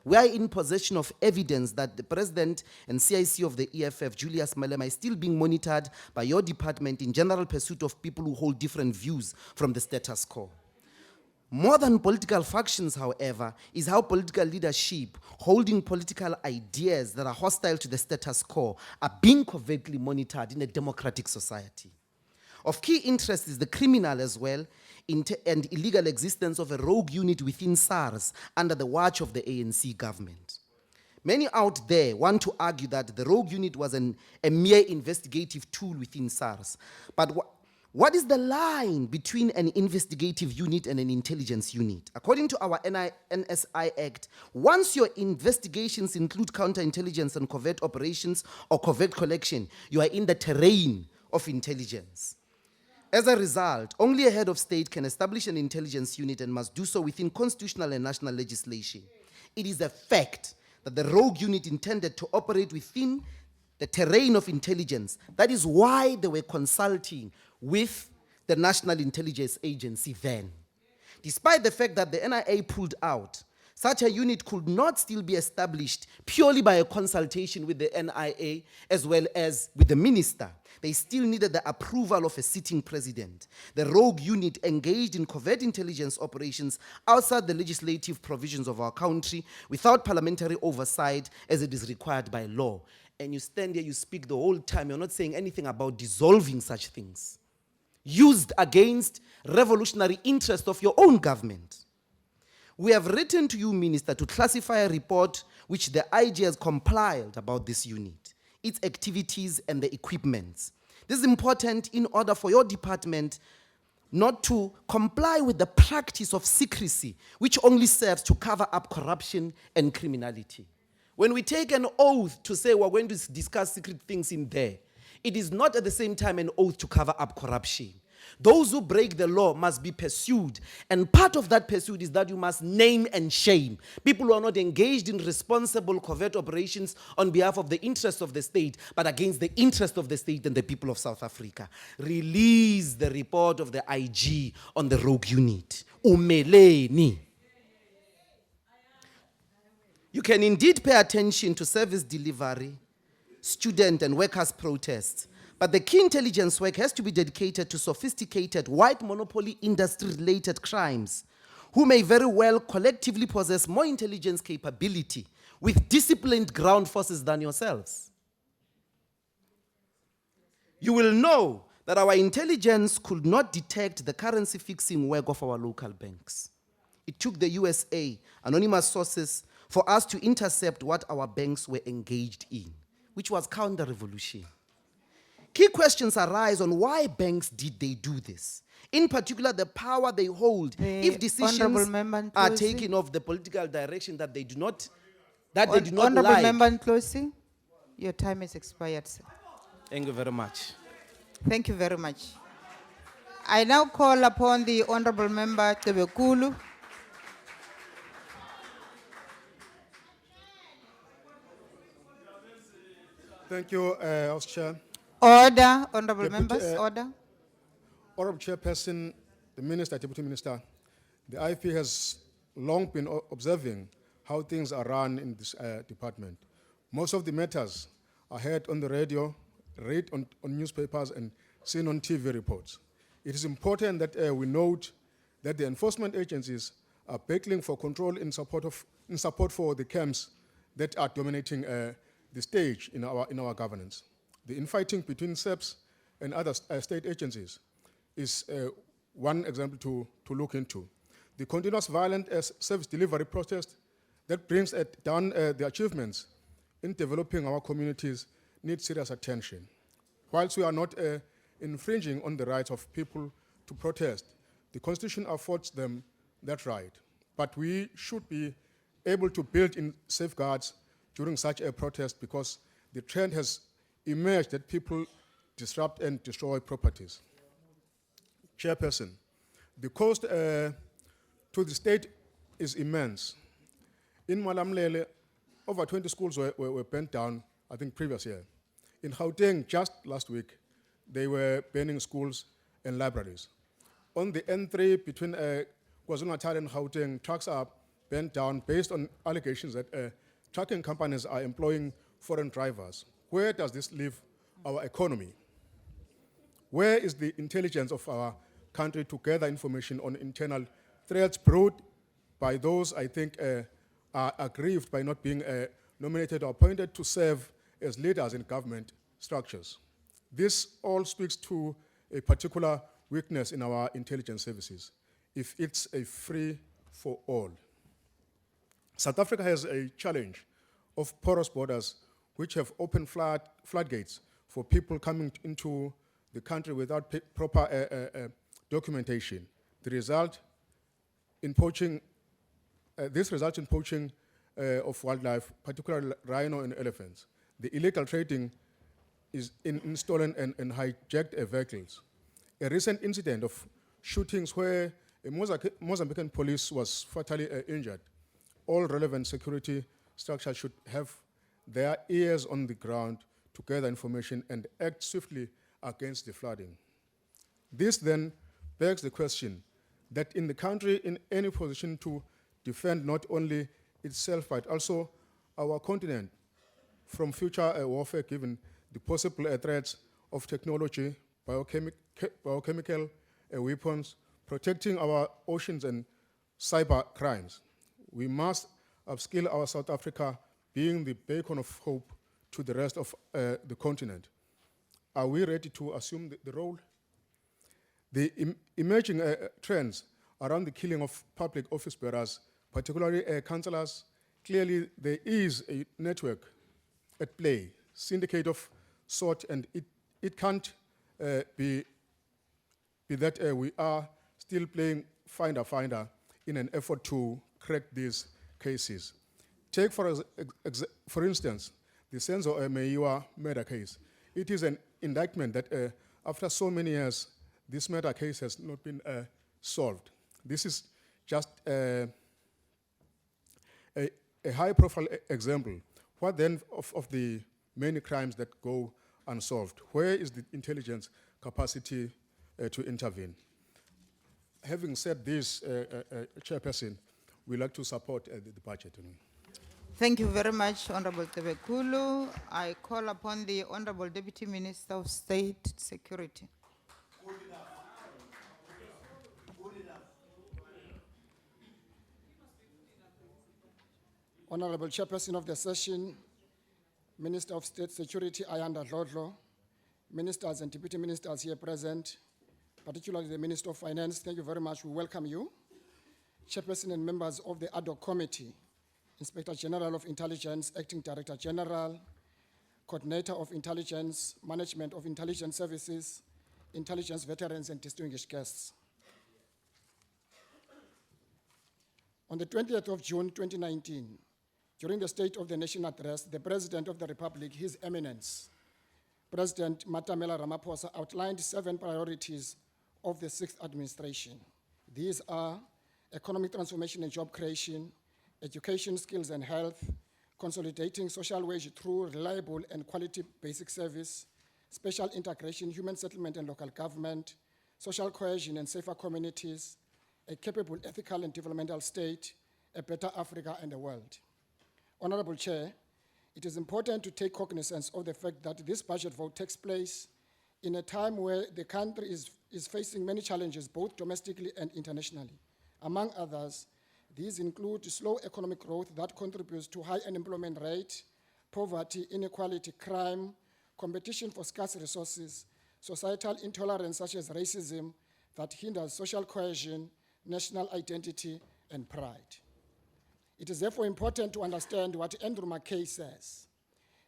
G: We are in possession of evidence that the president and CIC of the EFF, Julius Malema, is still being monitored by your department in general pursuit of people who hold different views from the status quo. More than political factions, however, is how political leadership holding political ideas that are hostile to the status quo are being covertly monitored in a democratic society. Of key interest is the criminal as well and illegal existence of a rogue unit within SARS under the watch of the ANC government. Many out there want to argue that the rogue unit was a mere investigative tool within SARS. But what is the line between an investigative unit and an intelligence unit? According to our NSI Act, once your investigations include counterintelligence and covert operations or covert collection, you are in the terrain of intelligence. As a result, only a head of state can establish an intelligence unit and must do so within constitutional and national legislation. It is a fact that the rogue unit intended to operate within the terrain of intelligence. That is why they were consulting with the National Intelligence Agency then. Despite the fact that the NIA pulled out, such a unit could not still be established purely by a consultation with the NIA as well as with the minister. They still needed the approval of a sitting president. The rogue unit engaged in covert intelligence operations outside the legislative provisions of our country without parliamentary oversight as it is required by law. And you stand here, you speak the whole time, you're not saying anything about dissolving such things, used against revolutionary interests of your own government. We have written to you, Minister, to classify a report which the IG has compiled about this unit, its activities and the equipments. This is important in order for your department not to comply with the practice of secrecy, which only serves to cover up corruption and criminality. When we take an oath to say we're going to discuss secret things in there, it is not at the same time an oath to cover up corruption. Those who break the law must be pursued, and part of that pursuit is that you must name and shame people who are not engaged in responsible covert operations on behalf of the interests of the state, but against the interest of the state and the people of South Africa. Release the report of the IG on the rogue unit. Umeleni. You can indeed pay attention to service delivery, student and workers' protests, But the key intelligence work has to be dedicated to sophisticated white monopoly industry-related crimes, who may very well collectively possess more intelligence capability with disciplined ground forces than yourselves. You will know that our intelligence could not detect the currency fixing work of our local banks. It took the USA, anonymous sources, for us to intercept what our banks were engaged in, which was counter-revolution. Key questions arise on why banks did they do this. In particular, the power they hold
H: The
G: if decisions
H: Honourable Member
G: are
H: Nkosi.
G: taken of the political direction that they do not
H: Honourable
G: like.
H: Member Nkosi, your time has expired, sir.
G: Thank you very much.
H: Thank you very much. I now call upon the Honourable Member Tebekulu.
I: Thank you, House Chair.
H: Order, Honourable
I: Deputy,
H: Members, order.
I: Honourable Chairperson, the Minister, Deputy Minister, the IFP has long been observing how things are run in this department. Most of the matters are heard on the radio, read on newspapers, and seen on TV reports. It is important that we note that the enforcement agencies are battling for control in support for the camps that are dominating the stage in our governance. The infighting between SEPs and other state agencies is one example to look into. The continuous violent service delivery protest that brings down the achievements in developing our communities needs serious attention. Whilst we are not infringing on the rights of people to protest, the Constitution affords them that right. But we should be able to build in safeguards during such a protest, because the trend has emerged that people disrupt and destroy properties. Chairperson, the cost to the state is immense. In Malamlele, over 20 schools were burnt down, I think, previous year. In Gauteng, just last week, they were burning schools and libraries. On the N3 between KwaZulu-Natal and Gauteng, trucks are burnt down based on allegations that trucking companies are employing foreign drivers. Where does this leave our economy? Where is the intelligence of our country to gather information on internal threats brought by those, I think, are aggrieved by not being nominated or appointed to serve as leaders in government structures? This all speaks to a particular weakness in our intelligence services, if it's a free for all. South Africa has a challenge of porous borders which have opened floodgates for people coming into the country without proper documentation. This results in poaching of wildlife, particularly rhino and elephants. The illegal trading is in stolen and hijacked vehicles. A recent incident of shootings where a Mozambican police was fatally injured. All relevant security structures should have their ears on the ground to gather information and act swiftly against the flooding. This then begs the question that in the country in any position to defend not only itself but also our continent from future warfare, given the possible threats of technology, biochemical weapons, protecting our oceans and cyber crimes. We must upskill our South Africa, being the beacon of hope to the rest of the continent. Are we ready to assume the role? The emerging trends around the killing of public office bearers, particularly councillors, clearly there is a network at play, syndicate of sort, and it can't be that we are still playing finder-finder in an effort to crack these cases. Take, for instance, the Senzo Meiwa murder case. It is an indictment that after so many years, this murder case has not been solved. This is just a high-profile example. What then of the many crimes that go unsolved? Where is the intelligence capacity to intervene? Having said this, Chairperson, we'd like to support the budget.
H: Thank you very much, Honorable Tebekulu. I call upon the Honorable Deputy Minister of State Security.
J: Honorable Chairperson of the session, Minister of State Security, Ayanda Dlodlo, ministers and deputy ministers here present, particularly the Minister of Finance, thank you very much. We welcome you. Chairperson and members of the Ad hoc Committee, Inspector General of Intelligence, Acting Director General, Coordinator of Intelligence, Management of Intelligence Services, Intelligence Veterans, and distinguished guests. On the 20th of June 2019, during the State of the Nation address, the President of the Republic, His Eminence, President Matamela Ramaphosa, outlined 7 priorities of the 6th administration. These are economic transformation and job creation, education, skills and health, consolidating social wage through reliable and quality basic service, special integration, human settlement and local government, social cohesion and safer communities, a capable, ethical and developmental state, a better Africa and the world. Honorable Chair, it is important to take cognizance of the fact that this budget vote takes place in a time where the country is facing many challenges, both domestically and internationally. Among others, these include slow economic growth that contributes to high unemployment rate, poverty, inequality, crime, competition for scarce resources, societal intolerance such as racism that hinders social cohesion, national identity, and pride. It is therefore important to understand what Andrew McKay says.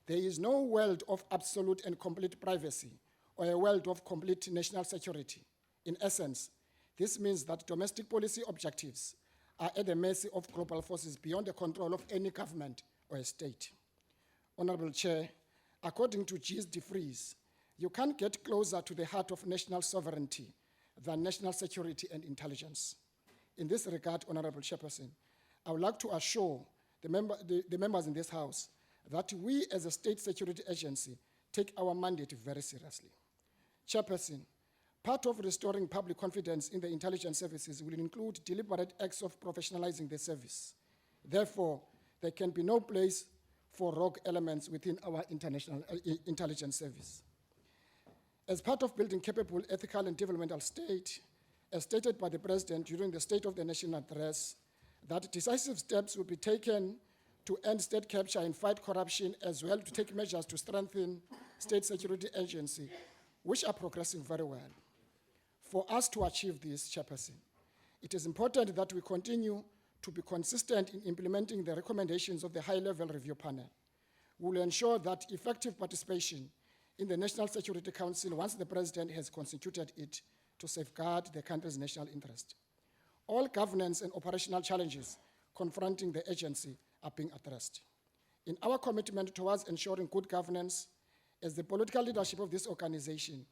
J: There is no world of absolute and complete privacy or a world of complete national security. In essence, this means that domestic policy objectives are at the mercy of global forces beyond the control of any government or a state. Honorable Chair, according to Gilles de Vries, you can't get closer to the heart of national sovereignty than national security and intelligence. In this regard, Honorable Chairperson, I would like to assure the members in this House that we as a state security agency take our mandate very seriously. Chairperson, part of restoring public confidence in the intelligence services will include deliberate acts of professionalizing the service. Therefore, there can be no place for rogue elements within our international intelligence service. As part of building capable, ethical, and developmental state, as stated by the President during the State of the Nation address, that decisive steps will be taken to end state capture and fight corruption, as well to take measures to strengthen state security agency, which are progressing very well. For us to achieve this, Chairperson, it is important that we continue to be consistent in implementing the recommendations of the high-level review panel. We will ensure that effective participation in the National Security Council once the President has constituted it to safeguard the country's national interest. All governance and operational challenges confronting the agency are being addressed. In our commitment towards ensuring good governance, as the political leadership of this organization,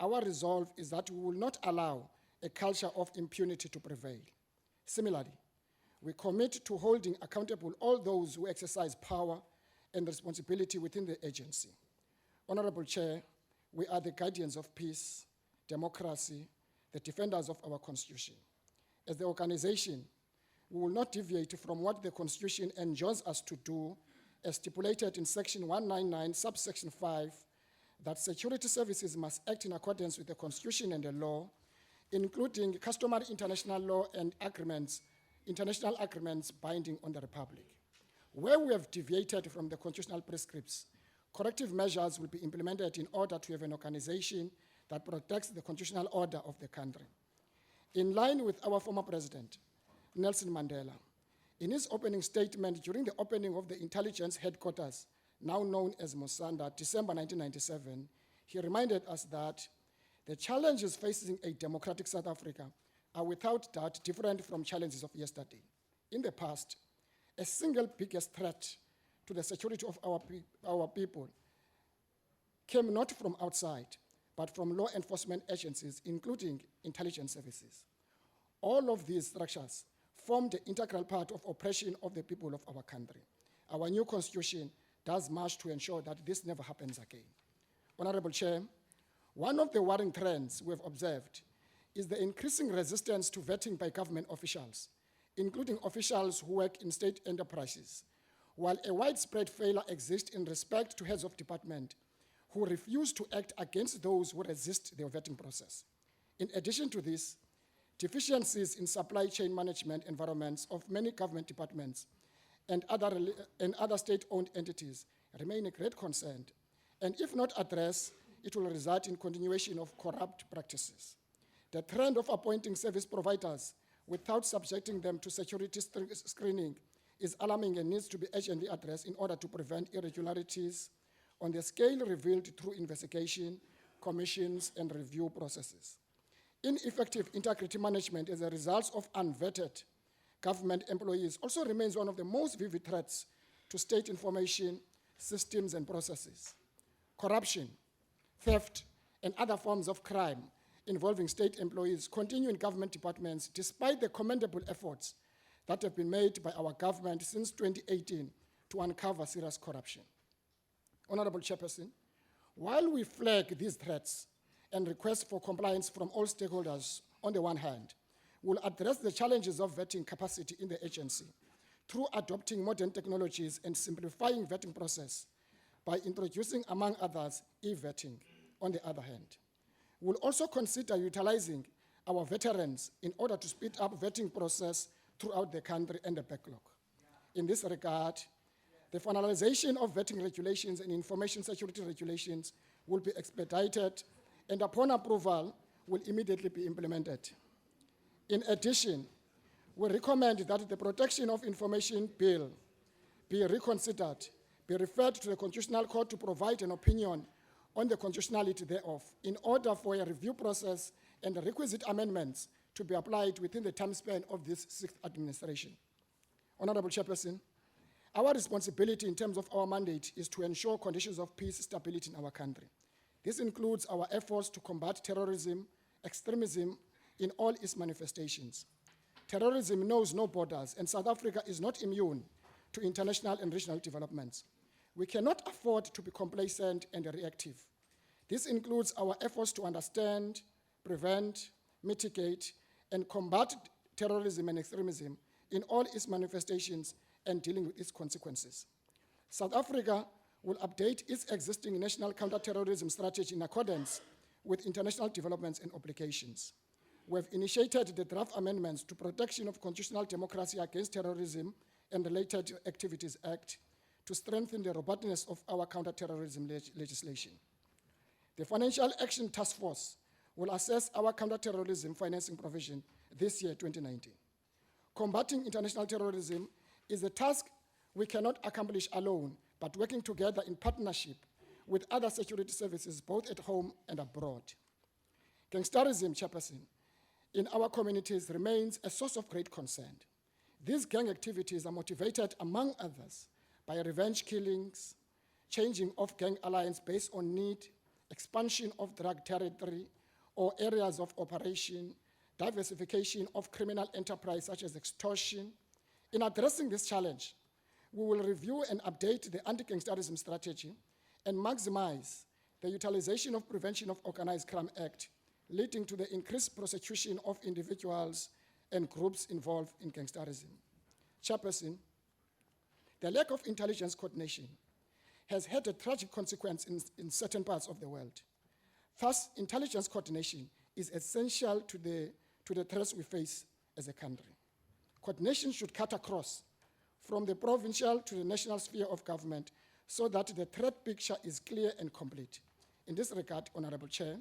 J: our resolve is that we will not allow a culture of impunity to prevail. Similarly, we commit to holding accountable all those who exercise power and responsibility within the agency. Honorable Chair, we are the guardians of peace, democracy, the defenders of our Constitution. As the organization, we will not deviate from what the Constitution enjoins us to do, as stipulated in Section 199, subsection 5, that security services must act in accordance with the Constitution and the law, including customary international law and agreements, international agreements binding on the Republic. Where we have deviated from the constitutional prescripts, corrective measures will be implemented in order to have an organization that protects the constitutional order of the country. In line with our former president, Nelson Mandela, in his opening statement during the opening of the intelligence headquarters, now known as Musanda, December 1997, he reminded us that the challenges facing a democratic South Africa are without doubt different from challenges of yesterday. In the past, a single biggest threat to the security of our people came not from outside, but from law enforcement agencies, including intelligence services. All of these structures form the integral part of oppression of the people of our country. Our new constitution does much to ensure that this never happens again. Honorable Chair, one of the worrying trends we have observed is the increasing resistance to vetting by government officials, including officials who work in state enterprises, while a widespread failure exists in respect to heads of department who refuse to act against those who resist the vetting process. In addition to this, deficiencies in supply chain management environments of many government departments and other state-owned entities remain a great concern, and if not addressed, it will result in continuation of corrupt practices. The trend of appointing service providers without subjecting them to security screening is alarming and needs to be urgently addressed in order to prevent irregularities on the scale revealed through investigation, commissions, and review processes. Ineffective integrity management as a result of unvetted government employees also remains one of the most vivid threats to state information systems and processes. Corruption, theft, and other forms of crime involving state employees continue in government departments despite the commendable efforts that have been made by our government since 2018 to uncover serious corruption. Honorable Chairperson, while we flag these threats and request for compliance from all stakeholders on the one hand, we'll address the challenges of vetting capacity in the agency through adopting modern technologies and simplifying vetting process by introducing, among others, e-vetting on the other hand. We'll also consider utilizing our veterans in order to speed up vetting process throughout the country and the backlog. In this regard, the finalization of vetting regulations and information security regulations will be expedited and upon approval will immediately be implemented. In addition, we recommend that the Protection of Information Bill be reconsidered, be referred to the Constitutional Court to provide an opinion on the constitutionality thereof in order for a review process and the requisite amendments to be applied within the time span of this sixth administration. Honorable Chairperson, our responsibility in terms of our mandate is to ensure conditions of peace, stability in our country. This includes our efforts to combat terrorism, extremism in all its manifestations. Terrorism knows no borders, and South Africa is not immune to international and regional developments. We cannot afford to be complacent and reactive. This includes our efforts to understand, prevent, mitigate, and combat terrorism and extremism in all its manifestations and dealing with its consequences. South Africa will update its existing national counterterrorism strategy in accordance with international developments and obligations. We have initiated the draft amendments to Protection of Constitutional Democracy Against Terrorism and Related Activities Act to strengthen the robustness of our counterterrorism legislation. The Financial Action Task Force will assess our counterterrorism financing provision this year, 2019. Combating international terrorism is a task we cannot accomplish alone, but working together in partnership with other security services, both at home and abroad. Gangsterism, Chairperson, in our communities remains a source of great concern. These gang activities are motivated, among others, by revenge killings, changing of gang alliance based on need, expansion of drug territory or areas of operation, diversification of criminal enterprise such as extortion. In addressing this challenge, we will review and update the Anti-Gangsterism Strategy and maximize the utilization of Prevention of Organized Crime Act, leading to the increased prosecution of individuals and groups involved in gangsterism. Chairperson, the lack of intelligence coordination has had a tragic consequence in certain parts of the world. Thus, intelligence coordination is essential to the threats we face as a country. Coordination should cut across from the provincial to the national sphere of government so that the threat picture is clear and complete. In this regard, Honorable Chair,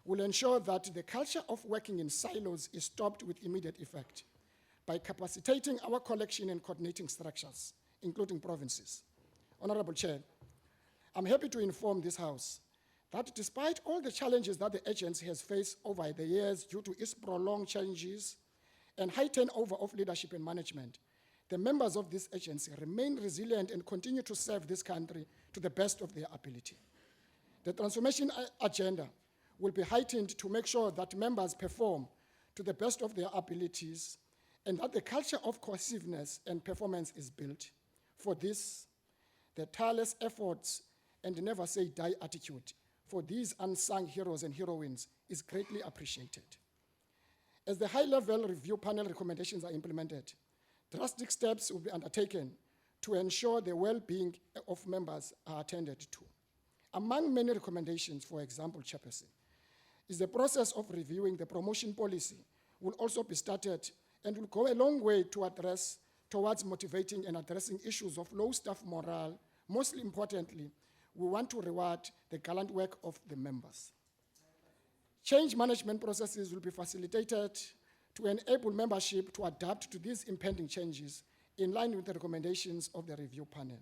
J: we'll ensure that the culture of working in silos is stopped with immediate effect by capacitating our collection and coordinating structures, including provinces. Honorable Chair, I'm happy to inform this House that despite all the challenges that the agency has faced over the years due to its prolonged changes and high turnover of leadership and management, the members of this agency remain resilient and continue to serve this country to the best of their ability. The transformation agenda will be heightened to make sure that members perform to the best of their abilities and that the culture of cohesiveness and performance is built. For this, the tireless efforts and never say die attitude for these unsung heroes and heroines is greatly appreciated. As the high-level review panel recommendations are implemented, drastic steps will be undertaken to ensure the well-being of members are attended to. Among many recommendations, for example, Chairperson, is the process of reviewing the promotion policy will also be started and will go a long way towards motivating and addressing issues of low staff morale. Mostly importantly, we want to reward the gallant work of the members. Change management processes will be facilitated to enable membership to adapt to these impending changes in line with the recommendations of the review panel.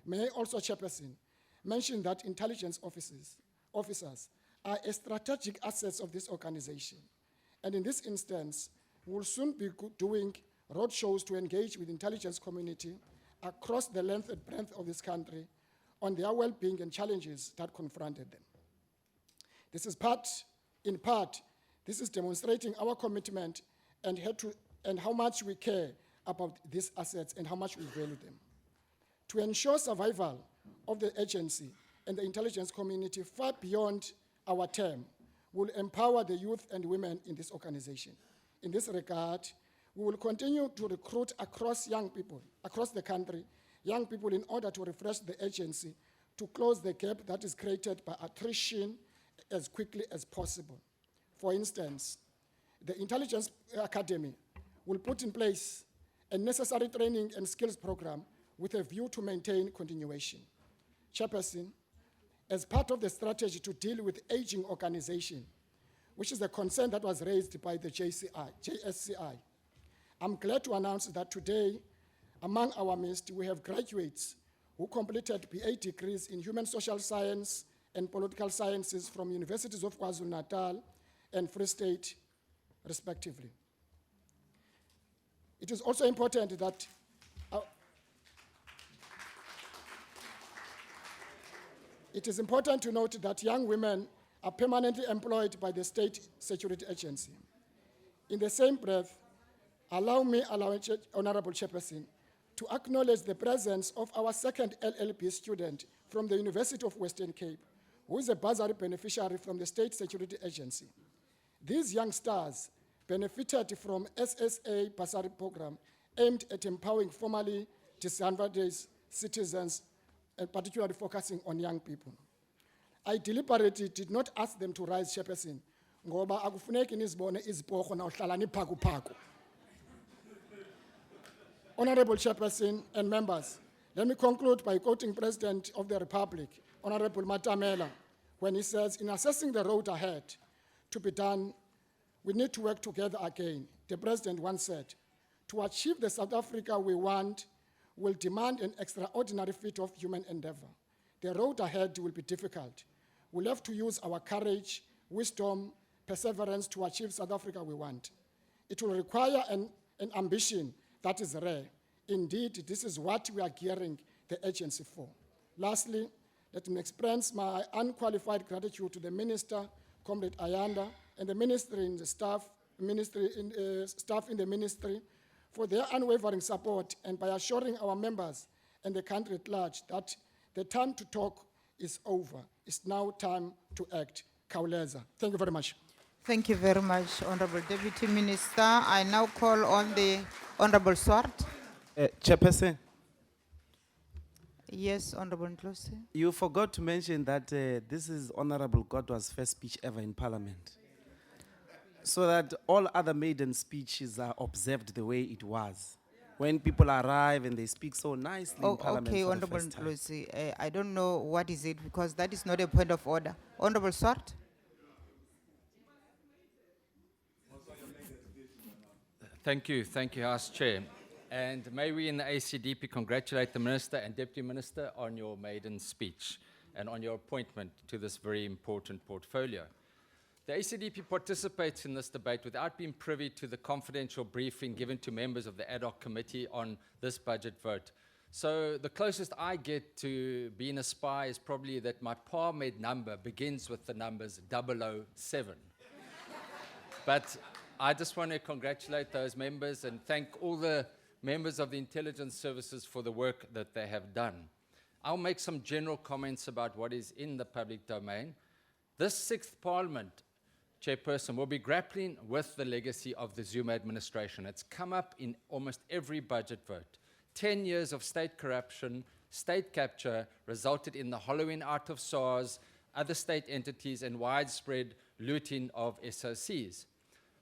J: May I also, Chairperson, mention that intelligence officers are a strategic assets of this organization. And in this instance, we will soon be doing roadshows to engage with the intelligence community across the length and breadth of this country on their well-being and challenges that confronted them. This is in part, this is demonstrating our commitment and how much we care about these assets and how much we value them. To ensure survival of the agency and the intelligence community far beyond our term, will empower the youth and women in this organization. In this regard, we will continue to recruit across the country, young people in order to refresh the agency to close the gap that is created by attrition as quickly as possible. For instance, the Intelligence Academy will put in place a necessary training and skills program with a view to maintain continuation. Chairperson, as part of the strategy to deal with aging organization, which is a concern that was raised by the JSCI, I'm glad to announce that today, among our midst, we have graduates who completed BA degrees in human social science and political sciences from universities of KwaZulu-Natal and Free State, respectively. It is also important that it is important to note that young women are permanently employed by the State Security Agency. In the same breath, allow me, Honorable Chairperson, to acknowledge the presence of our second LLB student from the University of Western Cape, who is a bursary beneficiary from the State Security Agency. These young stars benefited from SSA bursary program aimed at empowering formerly disadvantaged citizens, and particularly focusing on young people. I deliberately did not ask them to rise, Chairperson, ngoba akufuneki nizibone izibhorho na uhlala niphaku-phaku. Honorable Chairperson and members, let me conclude by quoting President of the Republic, Honorable Matamela, when he says, in assessing the road ahead to be done, we need to work together again. The President once said, to achieve the South Africa we want will demand an extraordinary feat of human endeavor. The road ahead will be difficult. We'll have to use our courage, wisdom, perseverance to achieve South Africa we want. It will require an ambition that is rare. Indeed, this is what we are gearing the agency for. Lastly, let me express my unqualified gratitude to the Minister, Comrade Ayanda, and the Ministry and the staff in the Ministry for their unwavering support and by assuring our members and the country at large that the time to talk is over. It's now time to act. Khawuleza. Thank you very much.
H: Thank you very much, Honorable Deputy Minister. I now call on the Honorable Swart.
G: Chairperson,
H: Yes, Honorable Ndlosi.
G: you forgot to mention that this is Honorable Godwa's first speech ever in Parliament. So that all other maiden speeches are observed the way it was. When people arrive and they speak so nicely in Parliament
H: Okay,
G: for the
H: Honorable
G: first time.
H: Ndlosi. I don't know what is it because that is not a point of order. Honorable Swart.
K: Thank you, House Chair. And may we in the ACDP congratulate the Minister and Deputy Minister on your maiden speech and on your appointment to this very important portfolio. The ACDP participates in this debate without being privy to the confidential briefing given to members of the ad hoc committee on this budget vote. So the closest I get to being a spy is probably that my PARMED number begins with the numbers 007. But I just want to congratulate those members and thank all the members of the intelligence services for the work that they have done. I'll make some general comments about what is in the public domain. This sixth Parliament, Chairperson, will be grappling with the legacy of the Zuma administration. It's come up in almost every budget vote. 10 years of state corruption, state capture resulted in the hollowing out of SARS, other state entities, and widespread looting of SOCs.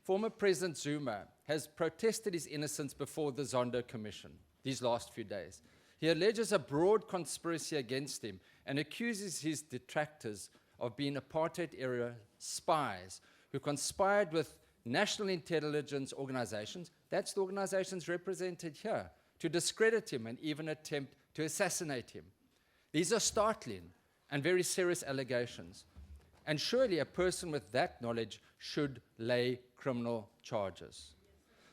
K: Former President Zuma has protested his innocence before the Zondo Commission these last few days. He alleges a broad conspiracy against him and accuses his detractors of being apartheid-era spies who conspired with national intelligence organizations, that's the organizations represented here, to discredit him and even attempt to assassinate him. These are startling and very serious allegations. And surely a person with that knowledge should lay criminal charges.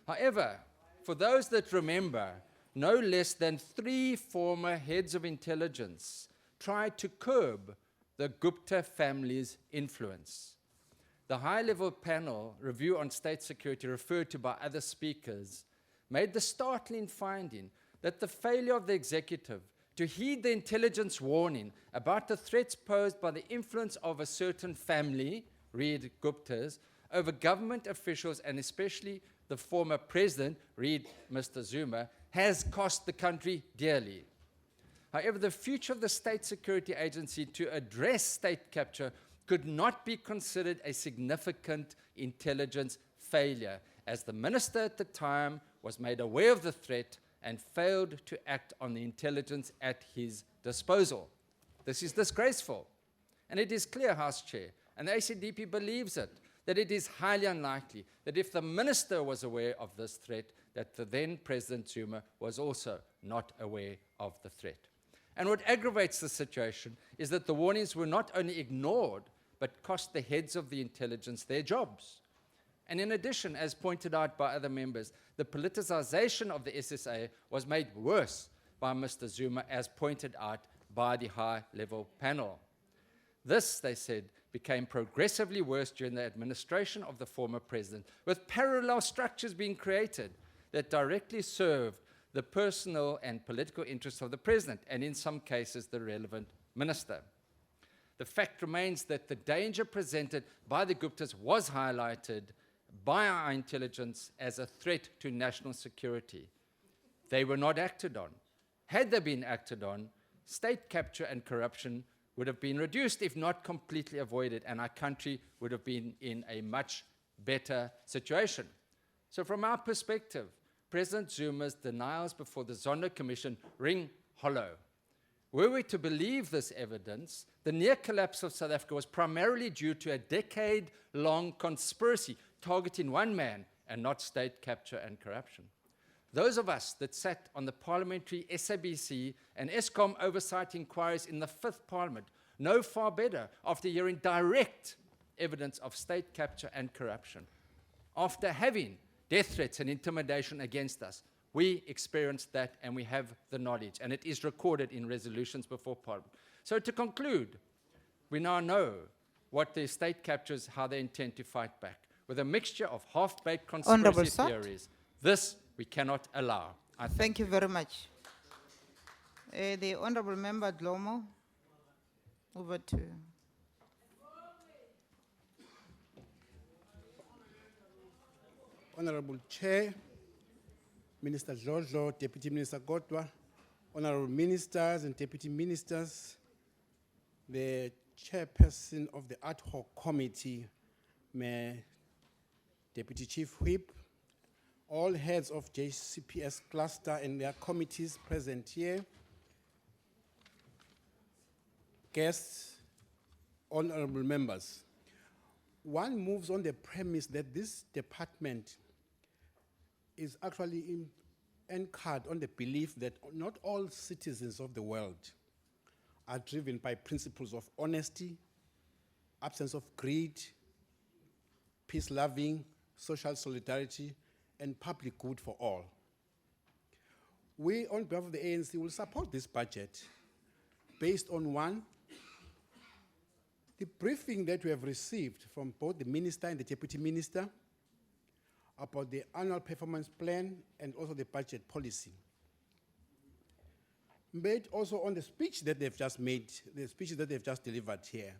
K: However, for those that remember, no less than 3 former heads of intelligence tried to curb the Gupta family's influence. The high-level panel review on state security, referred to by other speakers, made the startling finding that the failure of the executive to heed the intelligence warning about the threats posed by the influence of a certain family, read Gupta's, over government officials and especially the former president, read Mr. Zuma, has cost the country dearly. However, the future of the State Security Agency to address state capture could not be considered a significant intelligence failure, as the minister at the time was made aware of the threat and failed to act on the intelligence at his disposal. This is disgraceful. And it is clear, House Chair, and the ACDP believes it, that it is highly unlikely that if the minister was aware of this threat, that the then President Zuma was also not aware of the threat. And what aggravates the situation is that the warnings were not only ignored, but cost the heads of the intelligence their jobs. And in addition, as pointed out by other members, the politicization of the SSA was made worse by Mr. Zuma, as pointed out by the high-level panel. This, they said, became progressively worse during the administration of the former president, with parallel structures being created that directly served the personal and political interests of the president, and in some cases, the relevant minister. The fact remains that the danger presented by the Guptas was highlighted by our intelligence as a threat to national security. They were not acted on. Had they been acted on, state capture and corruption would have been reduced, if not completely avoided, and our country would have been in a much better situation. So from our perspective, President Zuma's denials before the Zondo Commission ring hollow. Were we to believe this evidence, the near collapse of South Africa was primarily due to a decade-long conspiracy targeting one man and not state capture and corruption. Those of us that sat on the parliamentary SABC and ESCOM oversight inquiries in the 5th Parliament know far better after hearing direct evidence of state capture and corruption. After having death threats and intimidation against us, we experienced that and we have the knowledge, and it is recorded in resolutions before Parliament. So to conclude, we now know what their state captures, how they intend to fight back, with a mixture of half-baked conspiracy theories. This we cannot allow.
H: Thank you very much. The Honourable Member Dlomo, over to you.
L: Honorable Chair, Minister Dlodlo, Deputy Minister Godwa, Honorable Ministers and Deputy Ministers, the Chairperson of the Ad Hoc Committee, Deputy Chief Whip, all heads of JCPS cluster and their committees present here, guests, honorable members. One moves on the premise that this department is actually anchored on the belief that not all citizens of the world are driven by principles of honesty, absence of greed, peace-loving, social solidarity, and public good for all. We, on behalf of the ANC, will support this budget based on, one, the briefing that we have received from both the minister and the deputy minister about the annual performance plan and also the budget policy. Made also on the speech that they've just made, the speeches that they've just delivered here.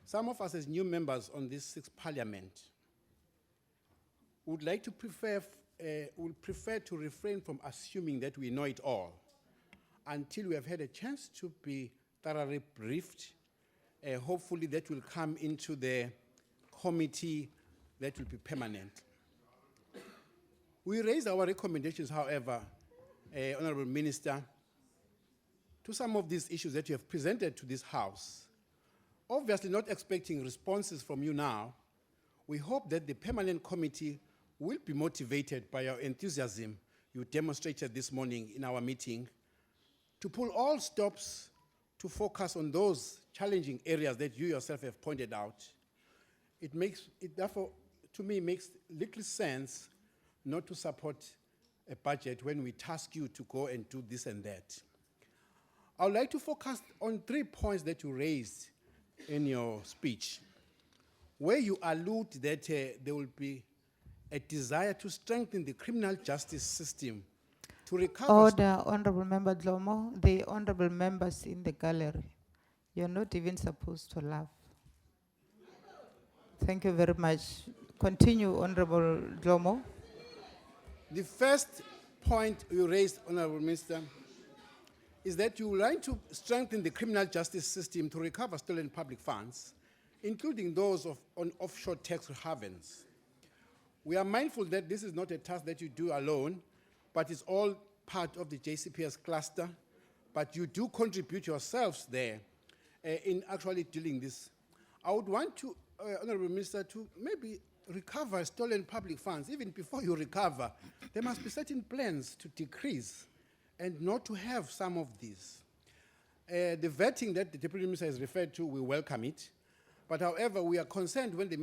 L: Some of us as new members on this 6th Parliament would like to prefer will prefer to refrain from assuming that we know it all until we have had a chance to be thoroughly briefed. Hopefully that will come into the committee that will be permanent. We raised our recommendations, however, Honorable Minister, to some of these issues that you have presented to this House. Obviously not expecting responses from you now, we hope that the permanent committee will be motivated by your enthusiasm you demonstrated this morning in our meeting to pull all stops to focus on those challenging areas that you yourself have pointed out. It therefore, to me, makes little sense not to support a budget when we task you to go and do this and that. I would like to focus on 3 points that you raised in your speech, where you allude that there will be a desire to strengthen the criminal justice system to recover.
H: Order, Honorable Member Dlomo, the honorable members in the gallery. You're not even supposed to laugh. Thank you very much. Continue, Honorable Dlomo.
L: The first point you raised, Honorable Minister, is that you would like to strengthen the criminal justice system to recover stolen public funds, including those on offshore tax havens. We are mindful that this is not a task that you do alone, but it's all part of the JCPS cluster, but you do contribute yourselves there in actually dealing this. I would want to, Honorable Minister, to maybe recover stolen public funds. Even before you recover, there must be certain plans to decrease and not to have some of these. The vetting that the Deputy Minister has referred to, we welcome it. But however, we are concerned when the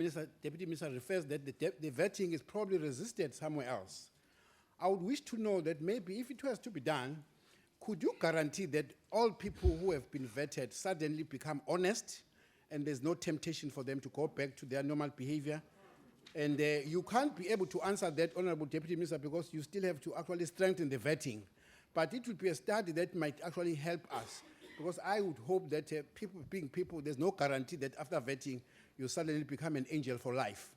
L: Deputy Minister refers that the vetting is probably resisted somewhere else. I would wish to know that maybe if it was to be done, could you guarantee that all people who have been vetted suddenly become honest and there's no temptation for them to go back to their normal behavior? And you can't be able to answer that, Honorable Deputy Minister, because you still have to actually strengthen the vetting. But it would be a study that might actually help us, because I would hope that people being people, there's no guarantee that after vetting, you suddenly become an angel for life.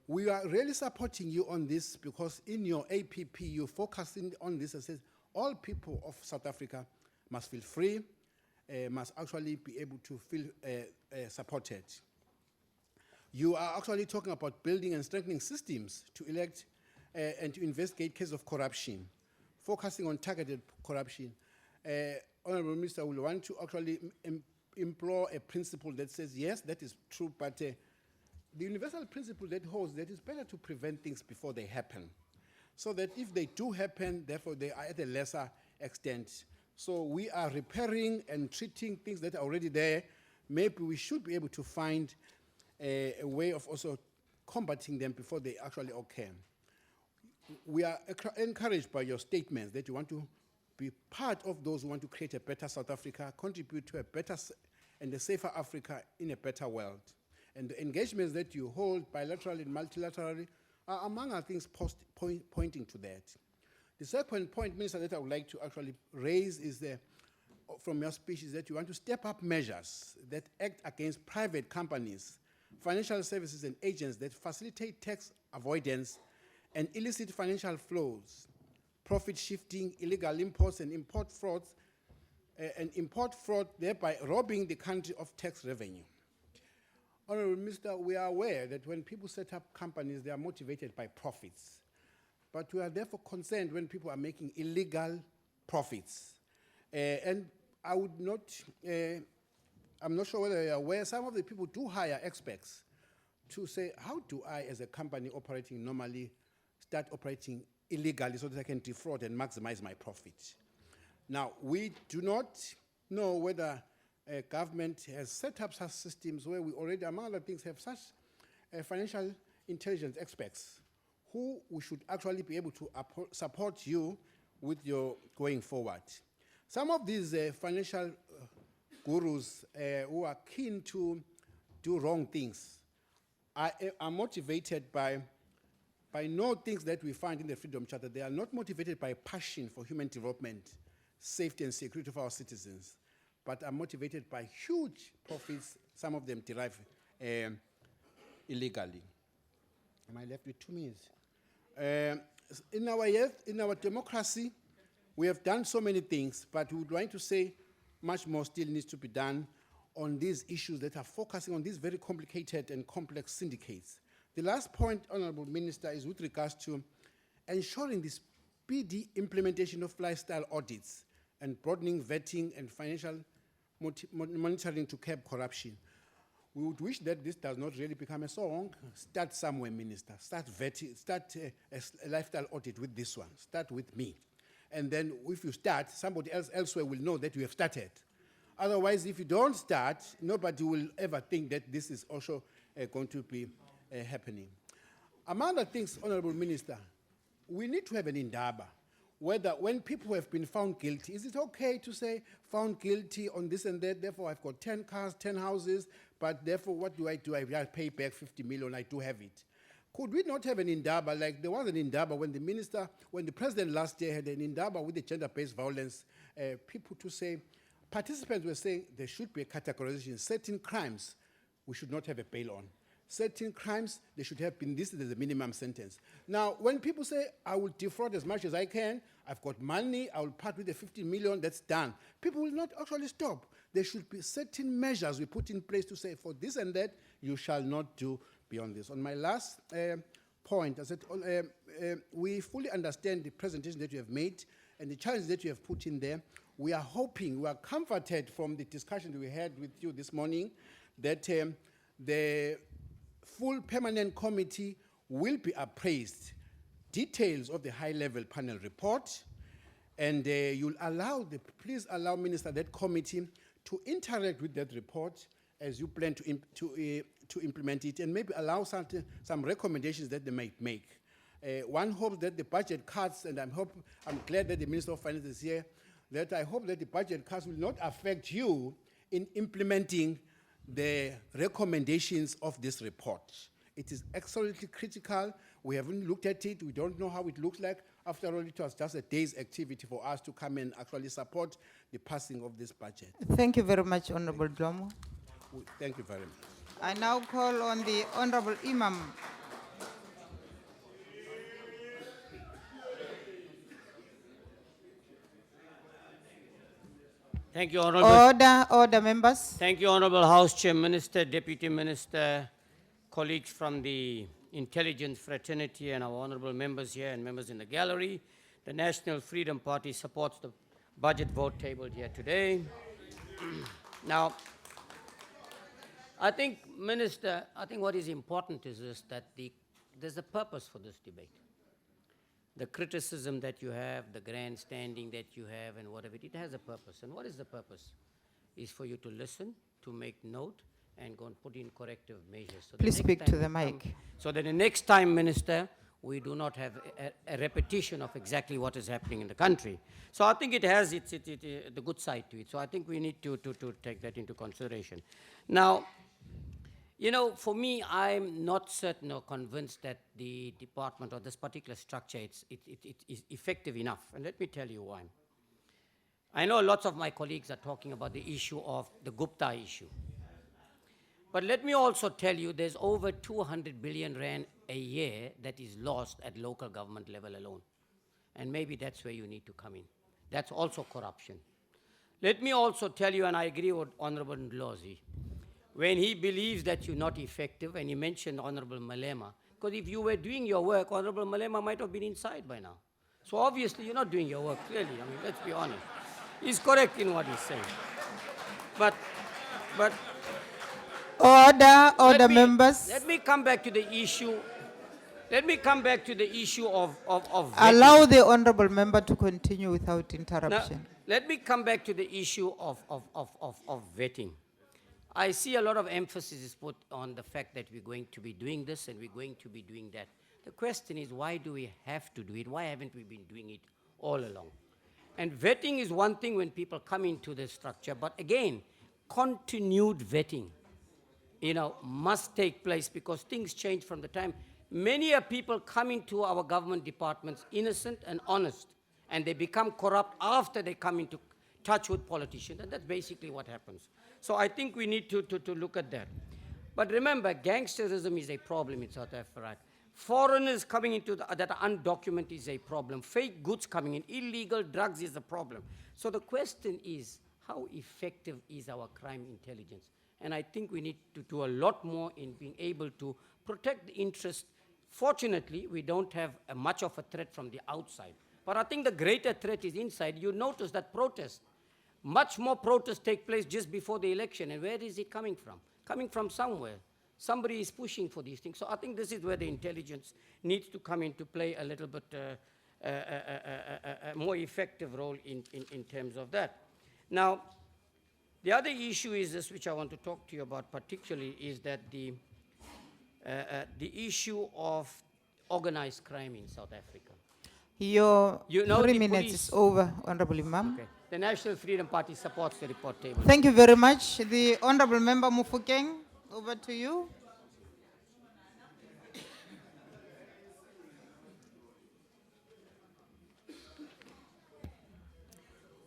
L: We are really supporting you on this because in your APP, you're focusing on this and says all people of South Africa must feel free, must actually be able to feel supported. You are actually talking about building and strengthening systems to elect and to investigate cases of corruption, focusing on targeted corruption. Honorable Minister, will want to actually implore a principle that says, yes, that is true, but the universal principle that holds that it's better to prevent things before they happen, so that if they do happen, therefore they are at a lesser extent. So we are repairing and treating things that are already there. Maybe we should be able to find a way of also combating them before they actually occur. We are encouraged by your statements that you want to be part of those who want to create a better South Africa, contribute to a better and a safer Africa in a better world. And the engagements that you hold bilaterally and multilaterally are among other things pointing to that. The second point, Minister, that I would like to actually raise is from your speech is that you want to step up measures that act against private companies, financial services and agents that facilitate tax avoidance and illicit financial flows, profit shifting, illegal imports and import frauds, thereby robbing the country of tax revenue. Honorable Minister, we are aware that when people set up companies, they are motivated by profits. But we are therefore concerned when people are making illegal profits. And I would not, I'm not sure whether you are aware, some of the people do hire experts to say, how do I, as a company operating normally, start operating illegally so that I can defraud and maximize my profit? Now, we do not know whether government has set up such systems where we already, among other things, have such financial intelligence experts who we should actually be able to support you with your going forward. Some of these financial gurus who are keen to do wrong things are motivated by no things that we find in the Freedom Charter. They are not motivated by passion for human development, safety and security of our citizens, but are motivated by huge profits, some of them derived illegally. Am I left with 2 minutes? In our democracy, we have done so many things, but we would like to say much more still needs to be done on these issues that are focusing on these very complicated and complex syndicates. The last point, Honorable Minister, is with regards to ensuring the speedy implementation of lifestyle audits and broadening vetting and financial monitoring to curb corruption. We would wish that this does not really become a song. Start somewhere, Minister. Start vetting, start a lifestyle audit with this one. Start with me. And then if you start, somebody else elsewhere will know that you have started. Otherwise, if you don't start, nobody will ever think that this is also going to be happening. Among other things, Honorable Minister, we need to have an indaba. Whether when people have been found guilty, is it okay to say found guilty on this and that, therefore I've got 10 cars, 10 houses, but therefore what do? I pay back 50 million, I do have it. Could we not have an indaba, like there was an indaba when the president last year had an indaba with the gender-based violence, people to say, participants were saying there should be a categorization. Certain crimes, we should not have a bail on. Certain crimes, they should have been listed as a minimum sentence. Now, when people say, I will defraud as much as I can, I've got money, I will part with the 50 million, that's done. People will not actually stop. There should be certain measures we put in place to say, for this and that, you shall not do beyond this. On my last point, I said, we fully understand the presentation that you have made and the challenges that you have put in there. We are hoping, we are comforted from the discussion that we had with you this morning that the full permanent committee will be appraised. Details of the high-level panel report, and you'll allow please allow Minister that committee to interact with that report as you plan to implement it, and maybe allow some recommendations that they might make. One hopes that the budget cuts, and I'm glad that the Minister of Finance is here, that I hope that the budget cuts will not affect you in implementing the recommendations of this report. It is absolutely critical. We haven't looked at it. We don't know how it looks like. After all, it was just a day's activity for us to come and actually support the passing of this budget.
H: Thank you very much, Honorable Dlomo.
L: Thank you very much.
H: I now call on the Honorable Imam.
M: Thank you, Honorable.
H: Order, members.
M: Thank you, Honorable House Chair, Minister, Deputy Minister, colleagues from the intelligence fraternity, and our honorable members here and members in the gallery. The National Freedom Party supports the budget vote tabled here today. Now, I think, Minister, what is important is this, that there's a purpose for this debate. The criticism that you have, the grandstanding that you have, and whatever, it has a purpose. And what is the purpose? Is for you to listen, to make note, and go and put in corrective measures. So
H: please speak to the mic.
M: So that the next time, Minister, we do not have a repetition of exactly what is happening in the country. So I think it has the good side to it. So I think we need to take that into consideration. Now, you know, for me, I'm not certain or convinced that the department or this particular structure is effective enough. And let me tell you why. I know lots of my colleagues are talking about the issue of the Gupta issue. But let me also tell you there's over 200 billion rand a year that is lost at local government level alone. And maybe that's where you need to come in. That's also corruption. Let me also tell you, and I agree with Honorable Ndlozi, when he believes that you're not effective, and he mentioned Honorable Malema, because if you were doing your work, Honorable Malema might have been inside by now. So obviously you're not doing your work, clearly. I mean, let's be honest. He's correct in what he's saying. But
H: Order, members.
M: Let me come back to the issue. Let me come back to the issue of
H: allow the honorable member to continue without interruption.
M: Now, let me come back to the issue of vetting. I see a lot of emphasis is put on the fact that we're going to be doing this and we're going to be doing that. The question is, why do we have to do it? Why haven't we been doing it all along? And vetting is one thing when people come into the structure, but again, continued vetting, you know, must take place because things change from the time. Many people come into our government departments innocent and honest, and they become corrupt after they come into touch with politicians, and that's basically what happens. So I think we need to look at that. But remember, gangsterism is a problem in South Africa. Foreigners coming into that are undocumented is a problem. Fake goods coming in, illegal drugs is a problem. So the question is, how effective is our crime intelligence? And I think we need to do a lot more in being able to protect the interest. Fortunately, we don't have much of a threat from the outside. But I think the greater threat is inside. You notice that much more protests take place just before the election. And where is it coming from? Coming from somewhere. Somebody is pushing for these things. So I think this is where the intelligence needs to come into play a little bit a more effective role in terms of that. Now, the other issue is this, which I want to talk to you about particularly, is that the issue of organized crime in South Africa.
H: Your
M: You know
H: 3
M: the
H: minutes
M: police-
H: is over, Honorable Imam.
M: Okay. The National Freedom Party supports the report table.
H: Thank you very much. The Honorable Member Mufokeng, over to you.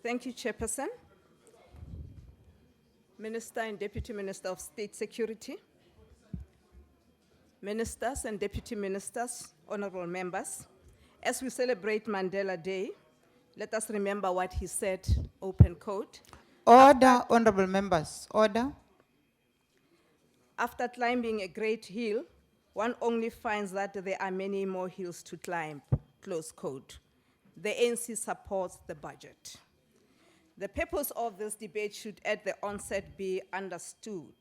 N: Thank you, Chairperson. Minister and Deputy Minister of State Security, Ministers and Deputy Ministers, honorable members, as we celebrate Mandela Day, let us remember what he said, open quote.
H: Order, honorable members, order.
N: After climbing a great hill, one only finds that there are many more hills to climb, close quote. The ANC supports the budget. The purpose of this debate should at the onset be understood.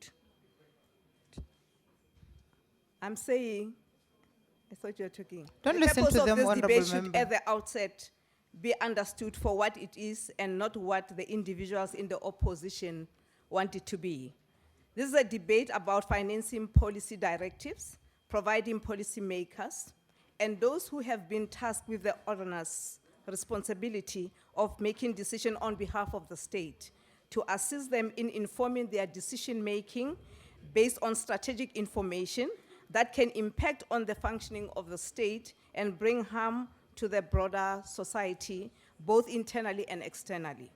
N: I'm saying, I thought you were talking.
H: Don't listen to them,
N: The purpose of this
H: honorable
N: debate should
H: member.
N: at the outset be understood for what it is and not what the individuals in the opposition want it to be. This is a debate about financing policy directives, providing policy makers, and those who have been tasked with the onerous responsibility of making decisions on behalf of the state to assist them in informing their decision-making based on strategic information that can impact on the functioning of the state and bring harm to the broader society, both internally and externally.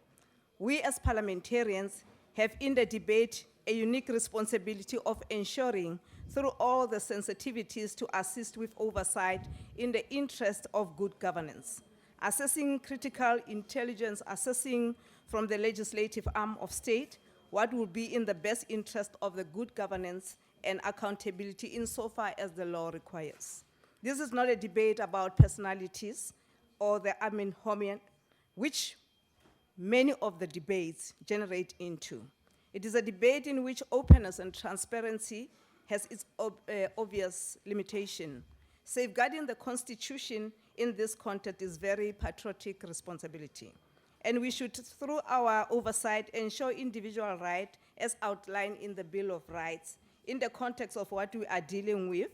N: We as parliamentarians have in the debate a unique responsibility of ensuring through all the sensitivities to assist with oversight in the interest of good governance. Assessing critical intelligence, assessing from the legislative arm of state what will be in the best interest of the good governance and accountability insofar as the law requires. This is not a debate about personalities or the homeon, which many of the debates generate into. It is a debate in which openness and transparency has its obvious limitation. Safeguarding the Constitution in this context is very patriotic responsibility. And we should, through our oversight, ensure individual rights as outlined in the Bill of Rights in the context of what we are dealing with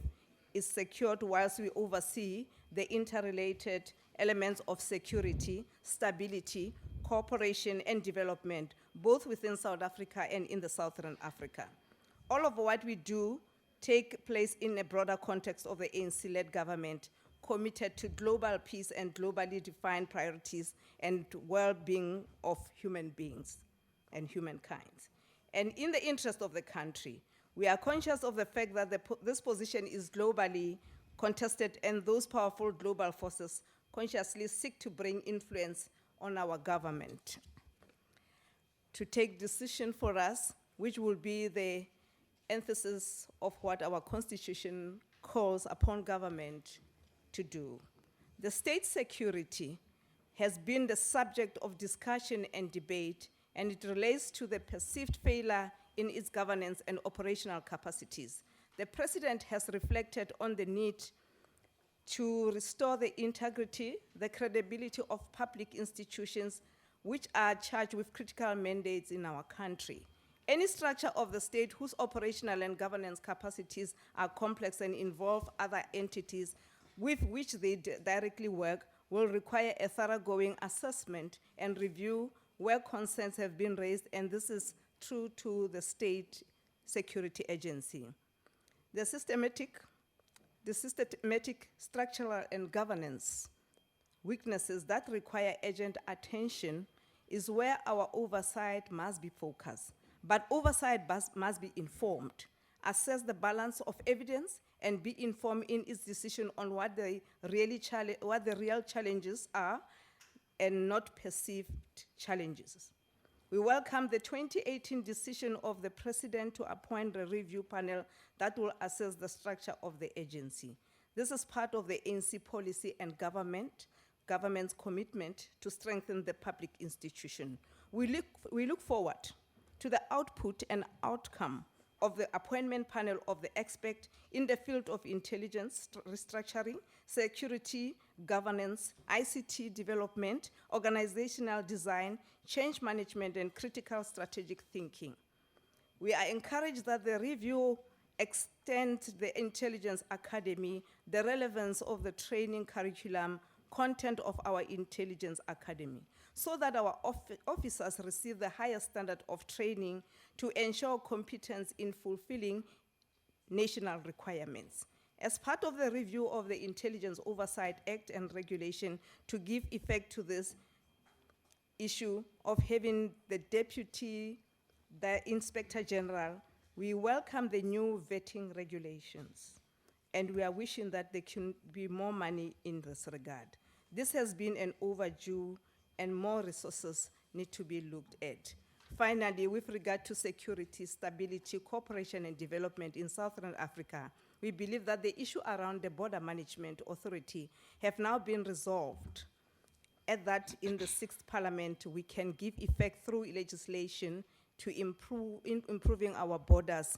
N: is secured whilst we oversee the interrelated elements of security, stability, cooperation, and development, both within South Africa and in the Southern Africa. All of what we do take place in a broader context of the ANC-led government committed to global peace and globally defined priorities and well-being of human beings and humankind. And in the interest of the country, we are conscious of the fact that this position is globally contested and those powerful global forces consciously seek to bring influence on our government to take decision for us, which will be the emphasis of what our Constitution calls upon government to do. The state security has been the subject of discussion and debate, and it relates to the perceived failure in its governance and operational capacities. The President has reflected on the need to restore the integrity, the credibility of public institutions which are charged with critical mandates in our country. Any structure of the state whose operational and governance capacities are complex and involve other entities with which they directly work will require a thoroughgoing assessment and review where concerns have been raised, and this is true to the state security agency. The systematic, structural, and governance weaknesses that require urgent attention is where our oversight must be focused. But oversight must be informed, assess the balance of evidence, and be informed in its decision on what the real challenges are and not perceived challenges. We welcome the 2018 decision of the President to appoint a review panel that will assess the structure of the agency. This is part of the ANC policy and government's commitment to strengthen the public institution. We look forward to the output and outcome of the appointment panel of the expert in the field of intelligence, restructuring, security, governance, ICT development, organizational design, change management, and critical strategic thinking. We are encouraged that the review extend the Intelligence Academy, the relevance of the training curriculum, content of our Intelligence Academy, so that our officers receive the highest standard of training to ensure competence in fulfilling national requirements. As part of the review of the Intelligence Oversight Act and Regulation, to give effect to this issue of having the Inspector General, we welcome the new vetting regulations, and we are wishing that there can be more money in this regard. This has been an overdue, and more resources need to be looked at. Finally, with regard to security, stability, cooperation, and development in Southern Africa, we believe that the issue around the Border Management Authority have now been resolved. At that, in the 6th Parliament, we can give effect through legislation to improving our borders,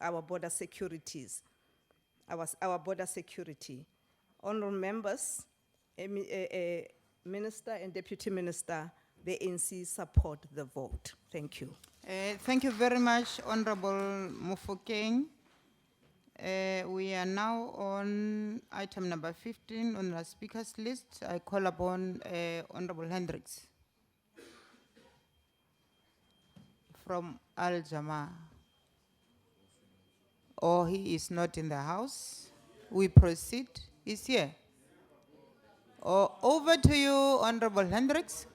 N: our border securities, our border security. Honourable members, Minister and Deputy Minister, the ANC support the vote. Thank you.
H: Thank you very much, Honorable Mufokeng. We are now on item number 15 on the speakers list. I call upon Honorable Hendricks from Al Jama. Or he is not in the house. We proceed. He's here. Over to you, Honorable Hendricks.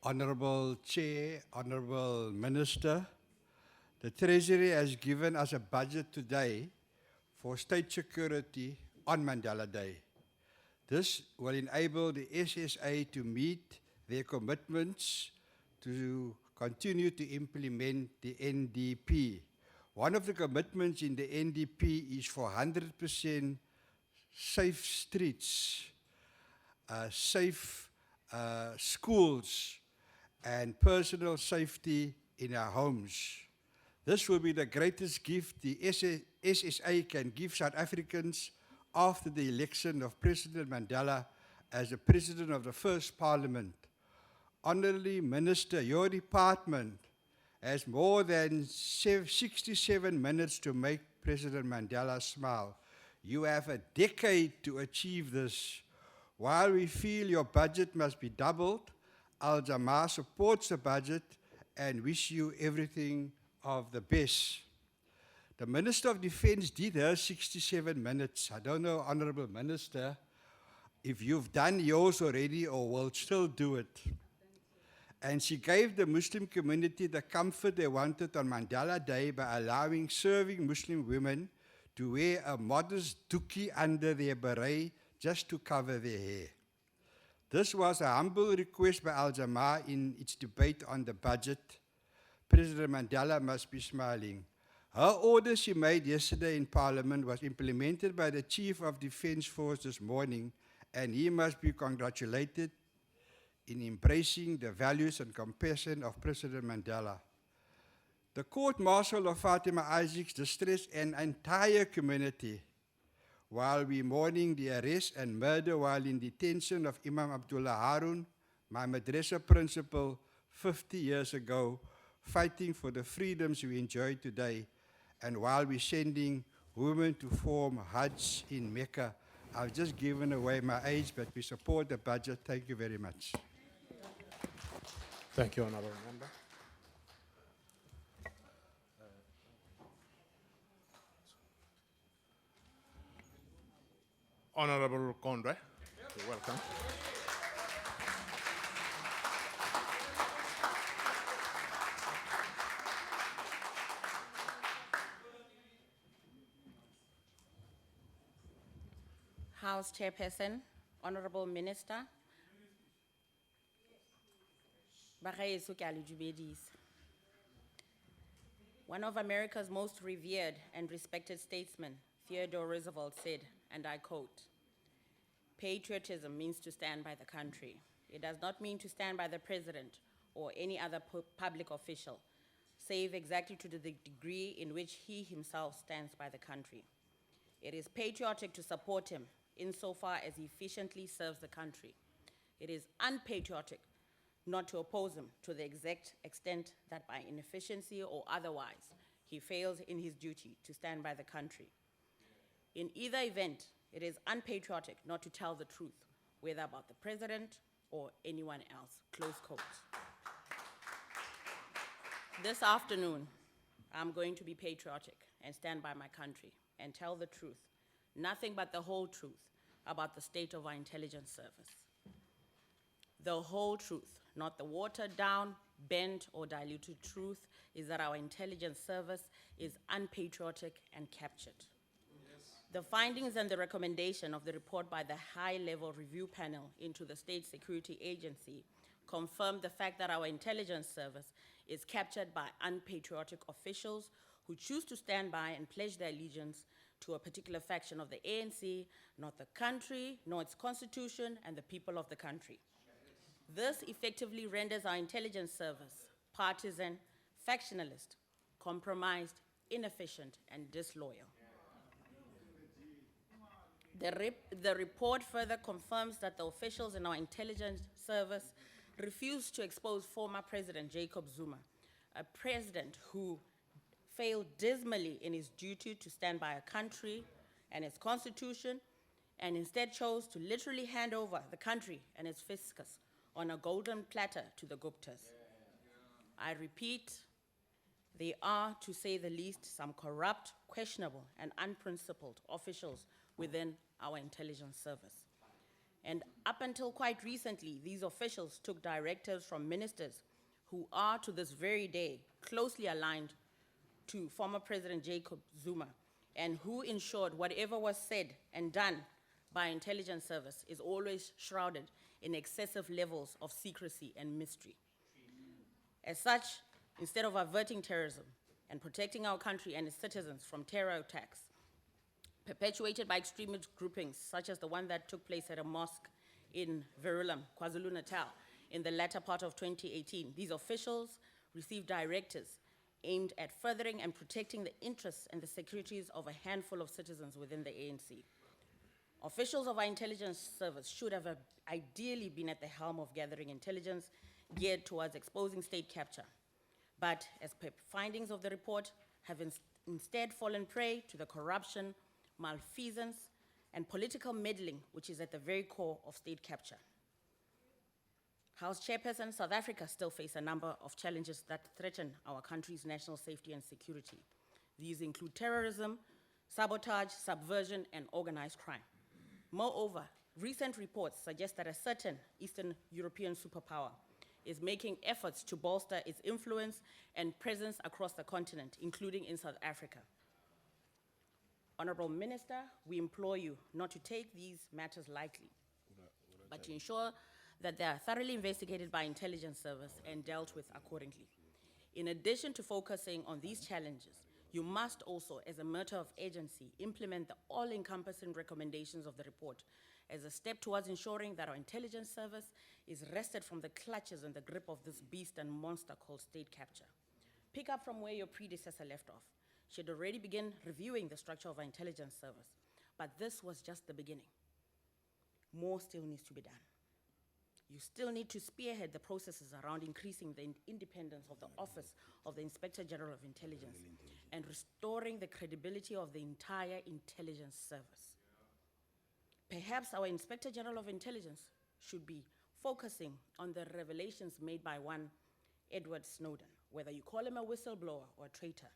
O: Honorable Chair, Honorable Minister, the Treasury has given us a budget today for state security on Mandela Day. This will enable the SSA to meet their commitments to continue to implement the NDP. One of the commitments in the NDP is for 100% safe streets, safe schools, and personal safety in our homes. This will be the greatest gift the SSA can give South Africans after the election of President Mandela as the President of the first Parliament. Honorable Minister, your department has more than 67 minutes to make President Mandela smile. You have a decade to achieve this. While we feel your budget must be doubled, Al Jamaa supports the budget and wish you everything of the best. The Minister of Defence did her 67 minutes. I don't know, Honourable Minister, if you've done yours already or will still do it. And she gave the Muslim community the comfort they wanted on Mandela Day by allowing serving Muslim women to wear a modest doekie under their beret just to cover their hair. This was a humble request by Al Jamaa in its debate on the budget. President Mandela must be smiling. Her order she made yesterday in Parliament was implemented by the Chief of Defence Force this morning, and he must be congratulated in embracing the values and compassion of President Mandela. The court-martial of Fatima Isaacs distressed an entire community. While we mourning the arrest and murder while in detention of Imam Abdullah Harun, my madrasa principal 50 years ago, fighting for the freedoms we enjoy today, and while we're sending women to form Hajj in Mecca. I've just given away my age, but we support the budget. Thank you very much.
F: Thank you, Honourable Member.
P: Honorable Condre, you're welcome.
Q: House Chairperson, Honorable Minister, Bagaetsho ke a le dumedisa. One of America's most revered and respected statesmen, Theodore Roosevelt, said, and I quote, "Patriotism means to stand by the country. It does not mean to stand by the president or any other public official, save exactly to the degree in which he himself stands by the country. It is patriotic to support him insofar as he efficiently serves the country. It is unpatriotic not to oppose him to the exact extent that by inefficiency or otherwise, he fails in his duty to stand by the country. In either event, it is unpatriotic not to tell the truth, whether about the president or anyone else," close quote. This afternoon, I'm going to be patriotic and stand by my country and tell the truth, nothing but the whole truth about the state of our intelligence service. The whole truth, not the watered down, bent, or diluted truth, is that our intelligence service is unpatriotic and captured. The findings and the recommendation of the report by the high-level review panel into the State Security Agency confirm the fact that our intelligence service is captured by unpatriotic officials who choose to stand by and pledge their allegiance to a particular faction of the ANC, not the country, nor its constitution, and the people of the country. This effectively renders our intelligence service partisan, factionalist, compromised, inefficient, and disloyal. The report further confirms that the officials in our intelligence service refused to expose former President Jacob Zuma, a president who failed dismally in his duty to stand by a country and its constitution, and instead chose to literally hand over the country and its fiscus on a golden platter to the Guptas. I repeat, they are, to say the least, some corrupt, questionable, and unprincipled officials within our intelligence service. And up until quite recently, these officials took directives from ministers who are, to this very day, closely aligned to former President Jacob Zuma, and who ensured whatever was said and done by intelligence service is always shrouded in excessive levels of secrecy and mystery. As such, instead of averting terrorism and protecting our country and its citizens from terror attacks perpetuated by extremist groupings such as the one that took place at a mosque in Verulam, KwaZulu-Natal, in the latter part of 2018, these officials received directives aimed at furthering and protecting the interests and the securities of a handful of citizens within the ANC. Officials of our intelligence service should have ideally been at the helm of gathering intelligence geared towards exposing state capture. But as per findings of the report, have instead fallen prey to the corruption, malfeasance, and political meddling, which is at the very core of state capture. House Chairperson, South Africa still face a number of challenges that threaten our country's national safety and security. These include terrorism, sabotage, subversion, and organized crime. Moreover, recent reports suggest that a certain Eastern European superpower is making efforts to bolster its influence and presence across the continent, including in South Africa. Honorable Minister, we implore you not to take these matters lightly, but to ensure that they are thoroughly investigated by intelligence service and dealt with accordingly. In addition to focusing on these challenges, you must also, as a matter of agency, implement the all-encompassing recommendations of the report as a step towards ensuring that our intelligence service is wrested from the clutches and the grip of this beast and monster called state capture. Pick up from where your predecessor left off. She had already begun reviewing the structure of our intelligence service, but this was just the beginning. More still needs to be done. You still need to spearhead the processes around increasing the independence of the Office of the Inspector General of Intelligence and restoring the credibility of the entire intelligence service. Perhaps our Inspector General of Intelligence should be focusing on the revelations made by one Edward Snowden, whether you call him a whistleblower or a traitor.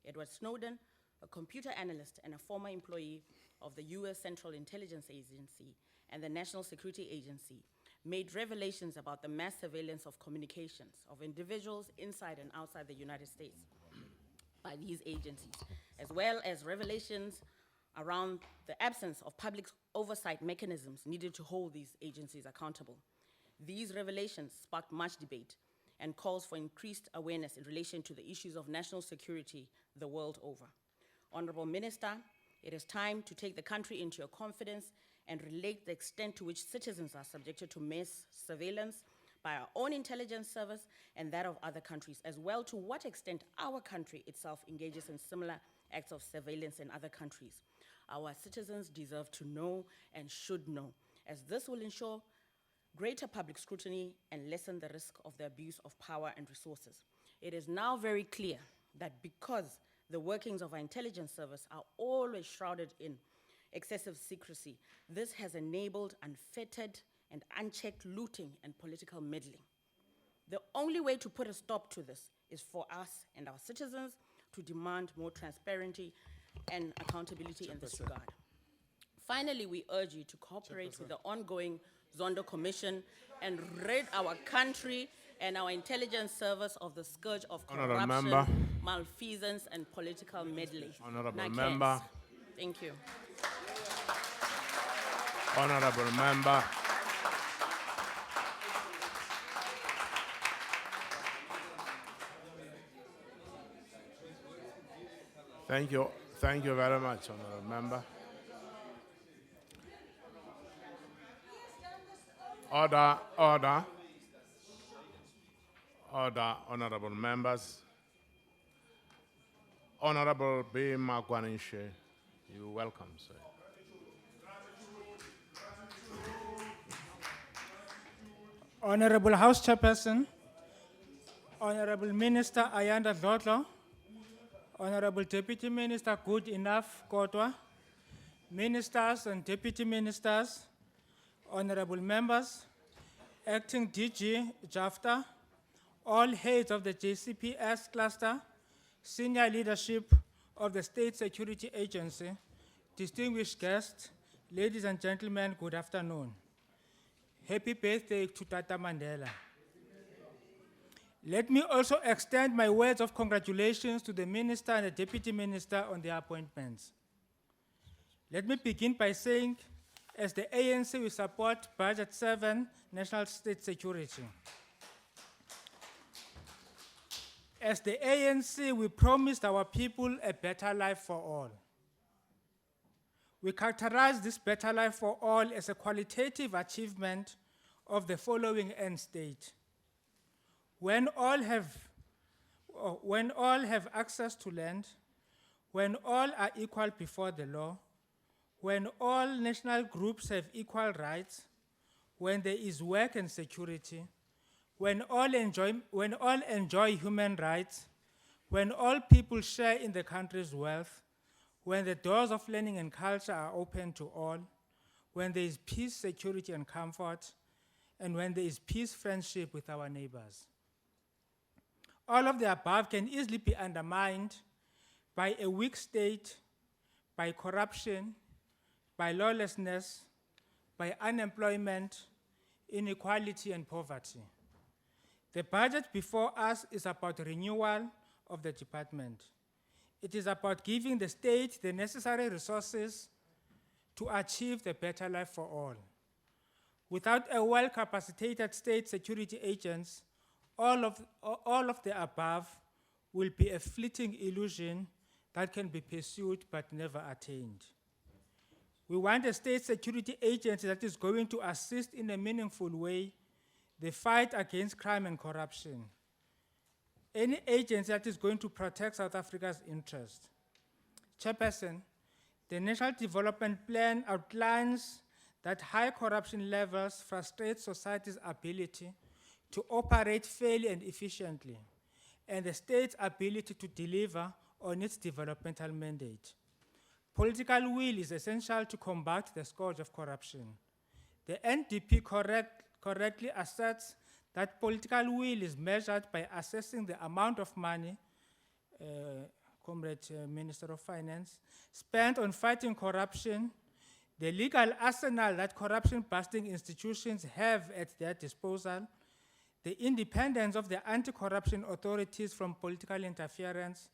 Q: Edward Snowden a computer analyst and a former employee of the US Central Intelligence Agency and the National Security Agency, made revelations about the mass surveillance of communications of individuals inside and outside the United States by these agencies, as well as revelations around the absence of public oversight mechanisms needed to hold these agencies accountable. These revelations sparked much debate and calls for increased awareness in relation to the issues of national security the world over. Honorable Minister, it is time to take the country into your confidence and relate the extent to which citizens are subjected to mass surveillance by our own intelligence service and that of other countries, as well to what extent our country itself engages in similar acts of surveillance in other countries. Our citizens deserve to know and should know, as this will ensure greater public scrutiny and lessen the risk of the abuse of power and resources. It is now very clear that because the workings of our intelligence service are always shrouded in excessive secrecy, this has enabled unfettered and unchecked looting and political meddling. The only way to put a stop to this is for us and our citizens to demand more transparency and accountability in this regard. Finally, we urge you to cooperate with the ongoing Zondo Commission and rid our country and our intelligence service of the scourge of
P: Honourable
Q: corruption,
P: member.
Q: malfeasance, and political meddling.
P: Honourable
Q: Nakes.
P: member.
Q: Thank you.
P: Honourable member. Thank you. Thank you very much, Honourable member. Order, order. Order, honourable members. Honourable B. Magwanishe, you're welcome, sir.
R: Honorable House Chairperson, Honorable Minister Ayanda Dlotlo, Honorable Deputy Minister Good Enough Kotwa, Ministers and Deputy Ministers, Honorable Members, Acting DG Jafta, all heads of the JCPS cluster, senior leadership of the State Security Agency, distinguished guests, ladies and gentlemen, good afternoon. Happy birthday to Tata Mandela. Let me also extend my words of congratulations to the Minister and the Deputy Minister on their appointments. Let me begin by saying, as the ANC, we support Budget 7, National State Security. As the ANC, we promised our people a better life for all. We characterize this better life for all as a qualitative achievement of the following end state. When all have access to land, when all are equal before the law, when all national groups have equal rights, when there is work and security, when all enjoy human rights, when all people share in the country's wealth, when the doors of learning and culture are open to all, when there is peace, security, and comfort, and when there is peace, friendship with our neighbors. All of the above can easily be undermined by a weak state, by corruption, by lawlessness, by unemployment, inequality, and poverty. The budget before us is about renewal of the department. It is about giving the state the necessary resources to achieve the better life for all. Without a well-capacitated state security agents, all of the above will be a fleeting illusion that can be pursued but never attained. We want a state security agency that is going to assist in a meaningful way the fight against crime and corruption. Any agency that is going to protect South Africa's interests. Chairperson, the National Development Plan outlines that high corruption levels frustrate society's ability to operate fairly and efficiently, and the state's ability to deliver on its developmental mandate. Political will is essential to combat the scourge of corruption. The NDP correctly asserts that political will is measured by assessing the amount of money Comrade Minister of Finance, spent on fighting corruption, the legal arsenal that corruption-busting institutions have at their disposal, the independence of the anti-corruption authorities from political interference,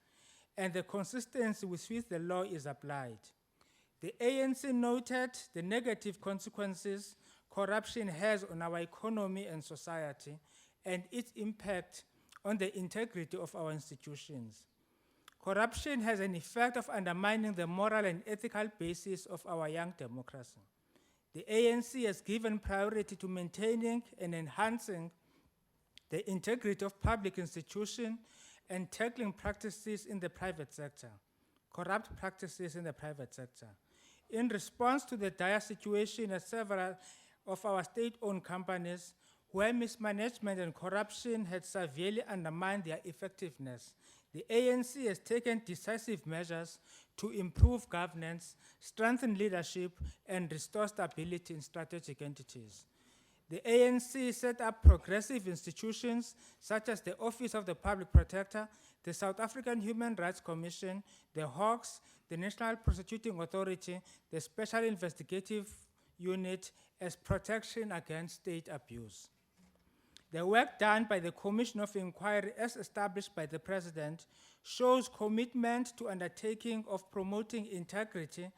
R: and the consistency with which the law is applied. The ANC noted the negative consequences corruption has on our economy and society, and its impact on the integrity of our institutions. Corruption has an effect of undermining the moral and ethical basis of our young democracy. The ANC has given priority to maintaining and enhancing the integrity of public institutions and tackling practices in the private sector, corrupt practices in the private sector. In response to the dire situation at several of our state-owned companies, where mismanagement and corruption had severely undermined their effectiveness, the ANC has taken decisive measures to improve governance, strengthen leadership, and restore stability in strategic entities. The ANC set up progressive institutions such as the Office of the Public Protector, the South African Human Rights Commission, the Hawks, the National Prosecuting Authority, the Special Investigative Unit as protection against state abuse. The work done by the Commission of Inquiry as established by the President shows commitment to undertaking of promoting integrity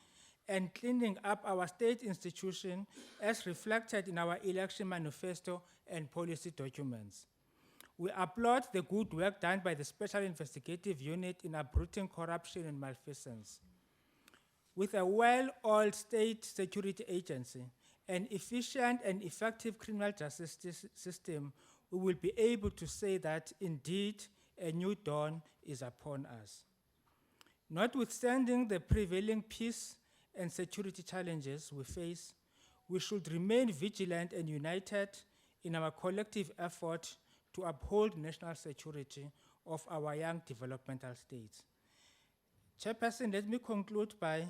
R: and cleaning up our state institution as reflected in our election manifesto and policy documents. We applaud the good work done by the Special Investigative Unit in uprooting corruption and malfeasance. With a well-oiled state security agency, an efficient and effective criminal justice system, we will be able to say that indeed a new dawn is upon us. Notwithstanding the prevailing peace and security challenges we face, we should remain vigilant and united in our collective effort to uphold national security of our young developmental states. Chairperson, let me conclude by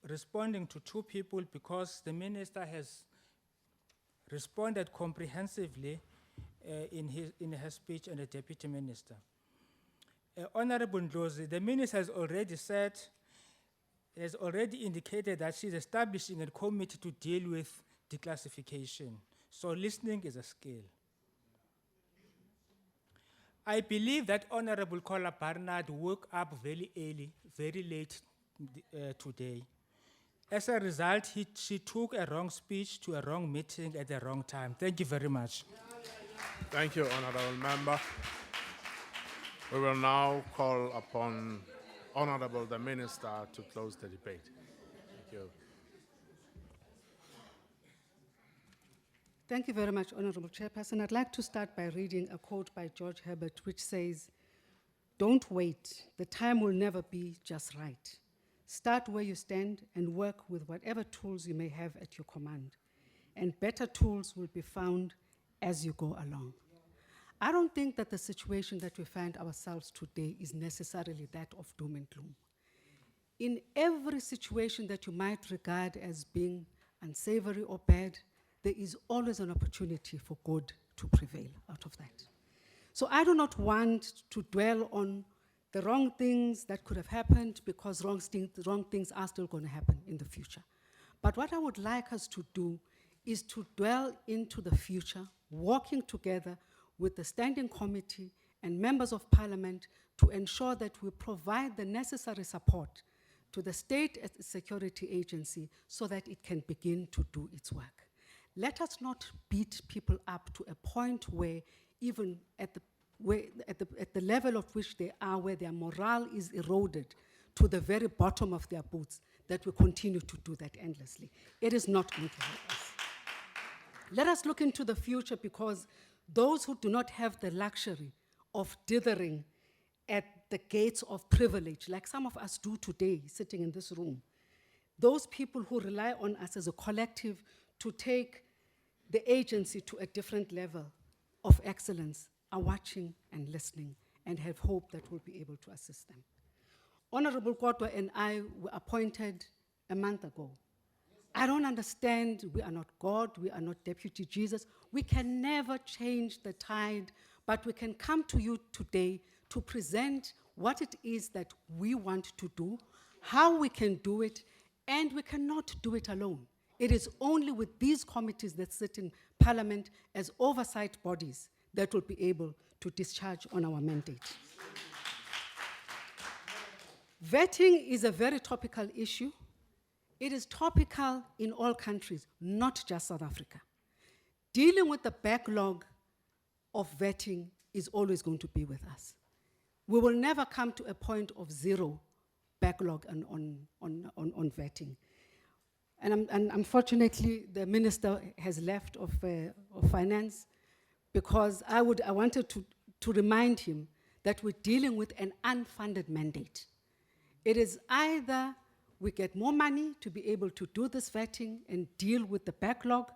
R: responding to two people because the Minister has responded comprehensively in her speech, and the Deputy Minister. Honorable Ndlozi, the Minister has already indicated that she's establishing a committee to deal with declassification. So listening is a skill. I believe that Honorable Kola Barnard woke up very early, very late today. As a result, she took a wrong speech to a wrong meeting at the wrong time. Thank you very much.
P: Thank you, Honorable Member. We will now call upon Honorable the Minister to close the debate. Thank you.
C: Thank you very much, Honorable Chairperson. I'd like to start by reading a quote by George Herbert, which says, "Don't wait. The time will never be just right. Start where you stand and work with whatever tools you may have at your command. And better tools will be found as you go along." I don't think that the situation that we find ourselves today is necessarily that of doom and gloom. In every situation that you might regard as being unsavory or bad, there is always an opportunity for good to prevail out of that. So I do not want to dwell on the wrong things that could have happened because wrong things are still going to happen in the future. But what I would like us to do is to dwell into the future, working together with the Standing Committee and members of Parliament to ensure that we provide the necessary support to the State Security Agency so that it can begin to do its work. Let us not beat people up to a point where even at the level of which they are, where their morale is eroded to the very bottom of their boots, that we continue to do that endlessly. It is not going to help us. Let us look into the future because those who do not have the luxury of dithering at the gates of privilege, like some of us do today, sitting in this room, those people who rely on us as a collective to take the agency to a different level of excellence are watching and listening and have hope that we'll be able to assist them. Honorable Kodwa and I were appointed a month ago. I don't understand, we are not God, we are not Deputy Jesus. We can never change the tide, but we can come to you today to present what it is that we want to do, how we can do it, and we cannot do it alone. It is only with these committees that sit in Parliament as oversight bodies that will be able to discharge on our mandate. Vetting is a very topical issue. It is topical in all countries, not just South Africa. Dealing with the backlog of vetting is always going to be with us. We will never come to a point of zero backlog on vetting. And unfortunately, the minister has left of finance, because I wanted to remind him that we're dealing with an unfunded mandate. It is either we get more money to be able to do this vetting and deal with the backlog,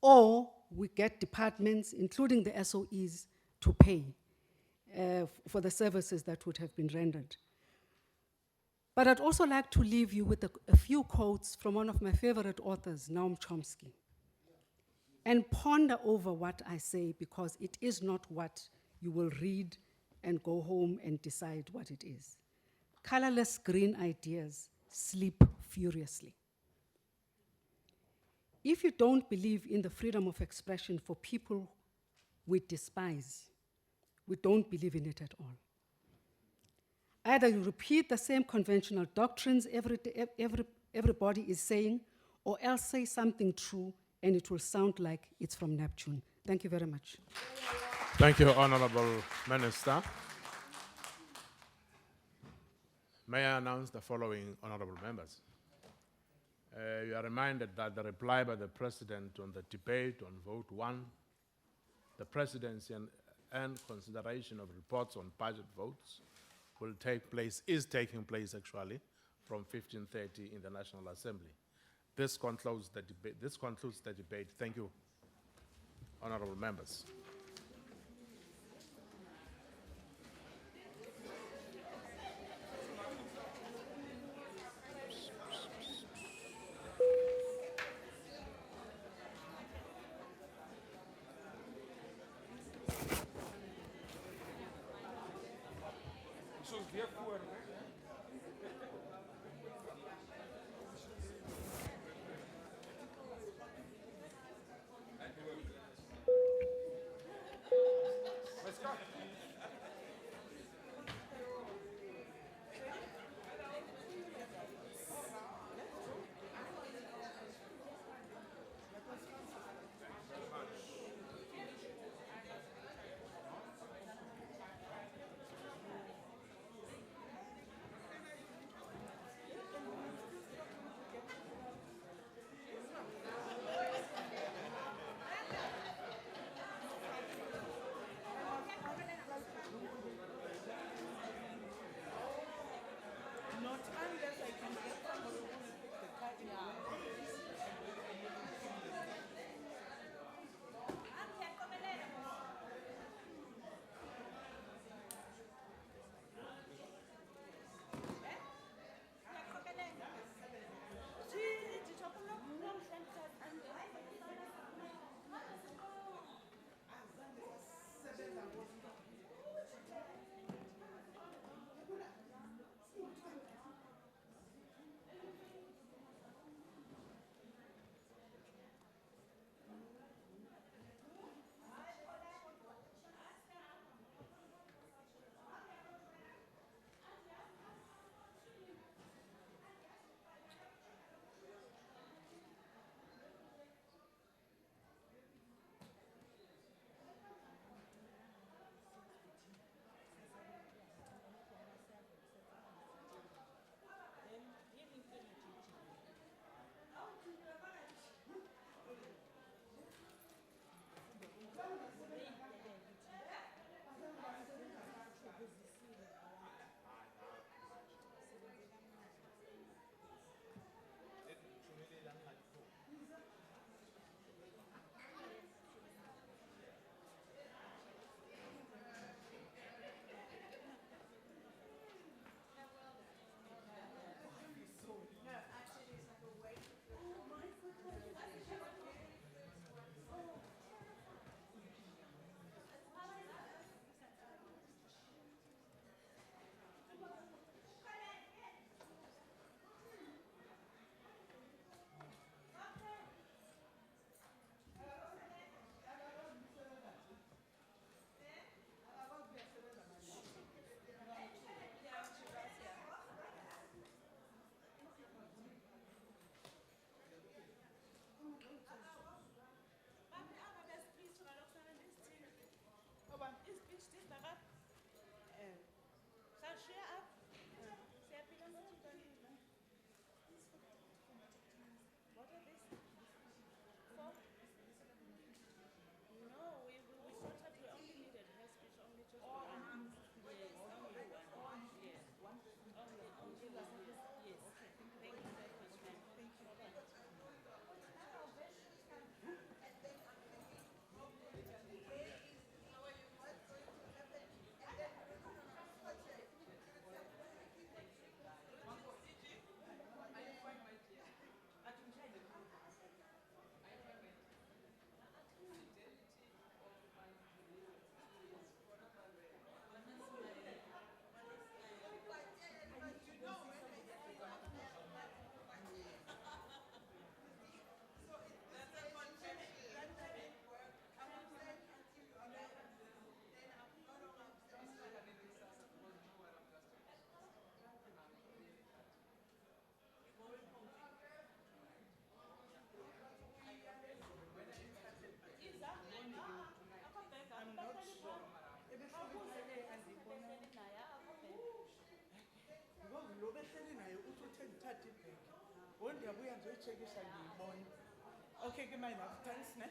C: or we get departments, including the SOEs, to pay for the services that would have been rendered. But I'd also like to leave you with a few quotes from one of my favorite authors, Noam Chomsky, and ponder over what I say, because it is not what you will read and go home and decide what it is. Colorless green ideas sleep furiously. If you don't believe in the freedom of expression for people we despise, we don't believe in it at all. Either you repeat the same conventional doctrines everybody is saying, or else say something true and it will sound like it's from Neptune. Thank you very much.
P: Thank you, Honorable Minister. May I announce the following, honorable members? You are reminded that the reply by the President on the debate on vote 1, the presidency and consideration of reports on budget votes is taking place actually from 15:30 in the National Assembly. This concludes the debate. Thank you, honorable members.
S: ngithathe ibheki. Ndiyabuya ndiyoyitshekisha ndiyibone. Okay ke my love, thanks ne.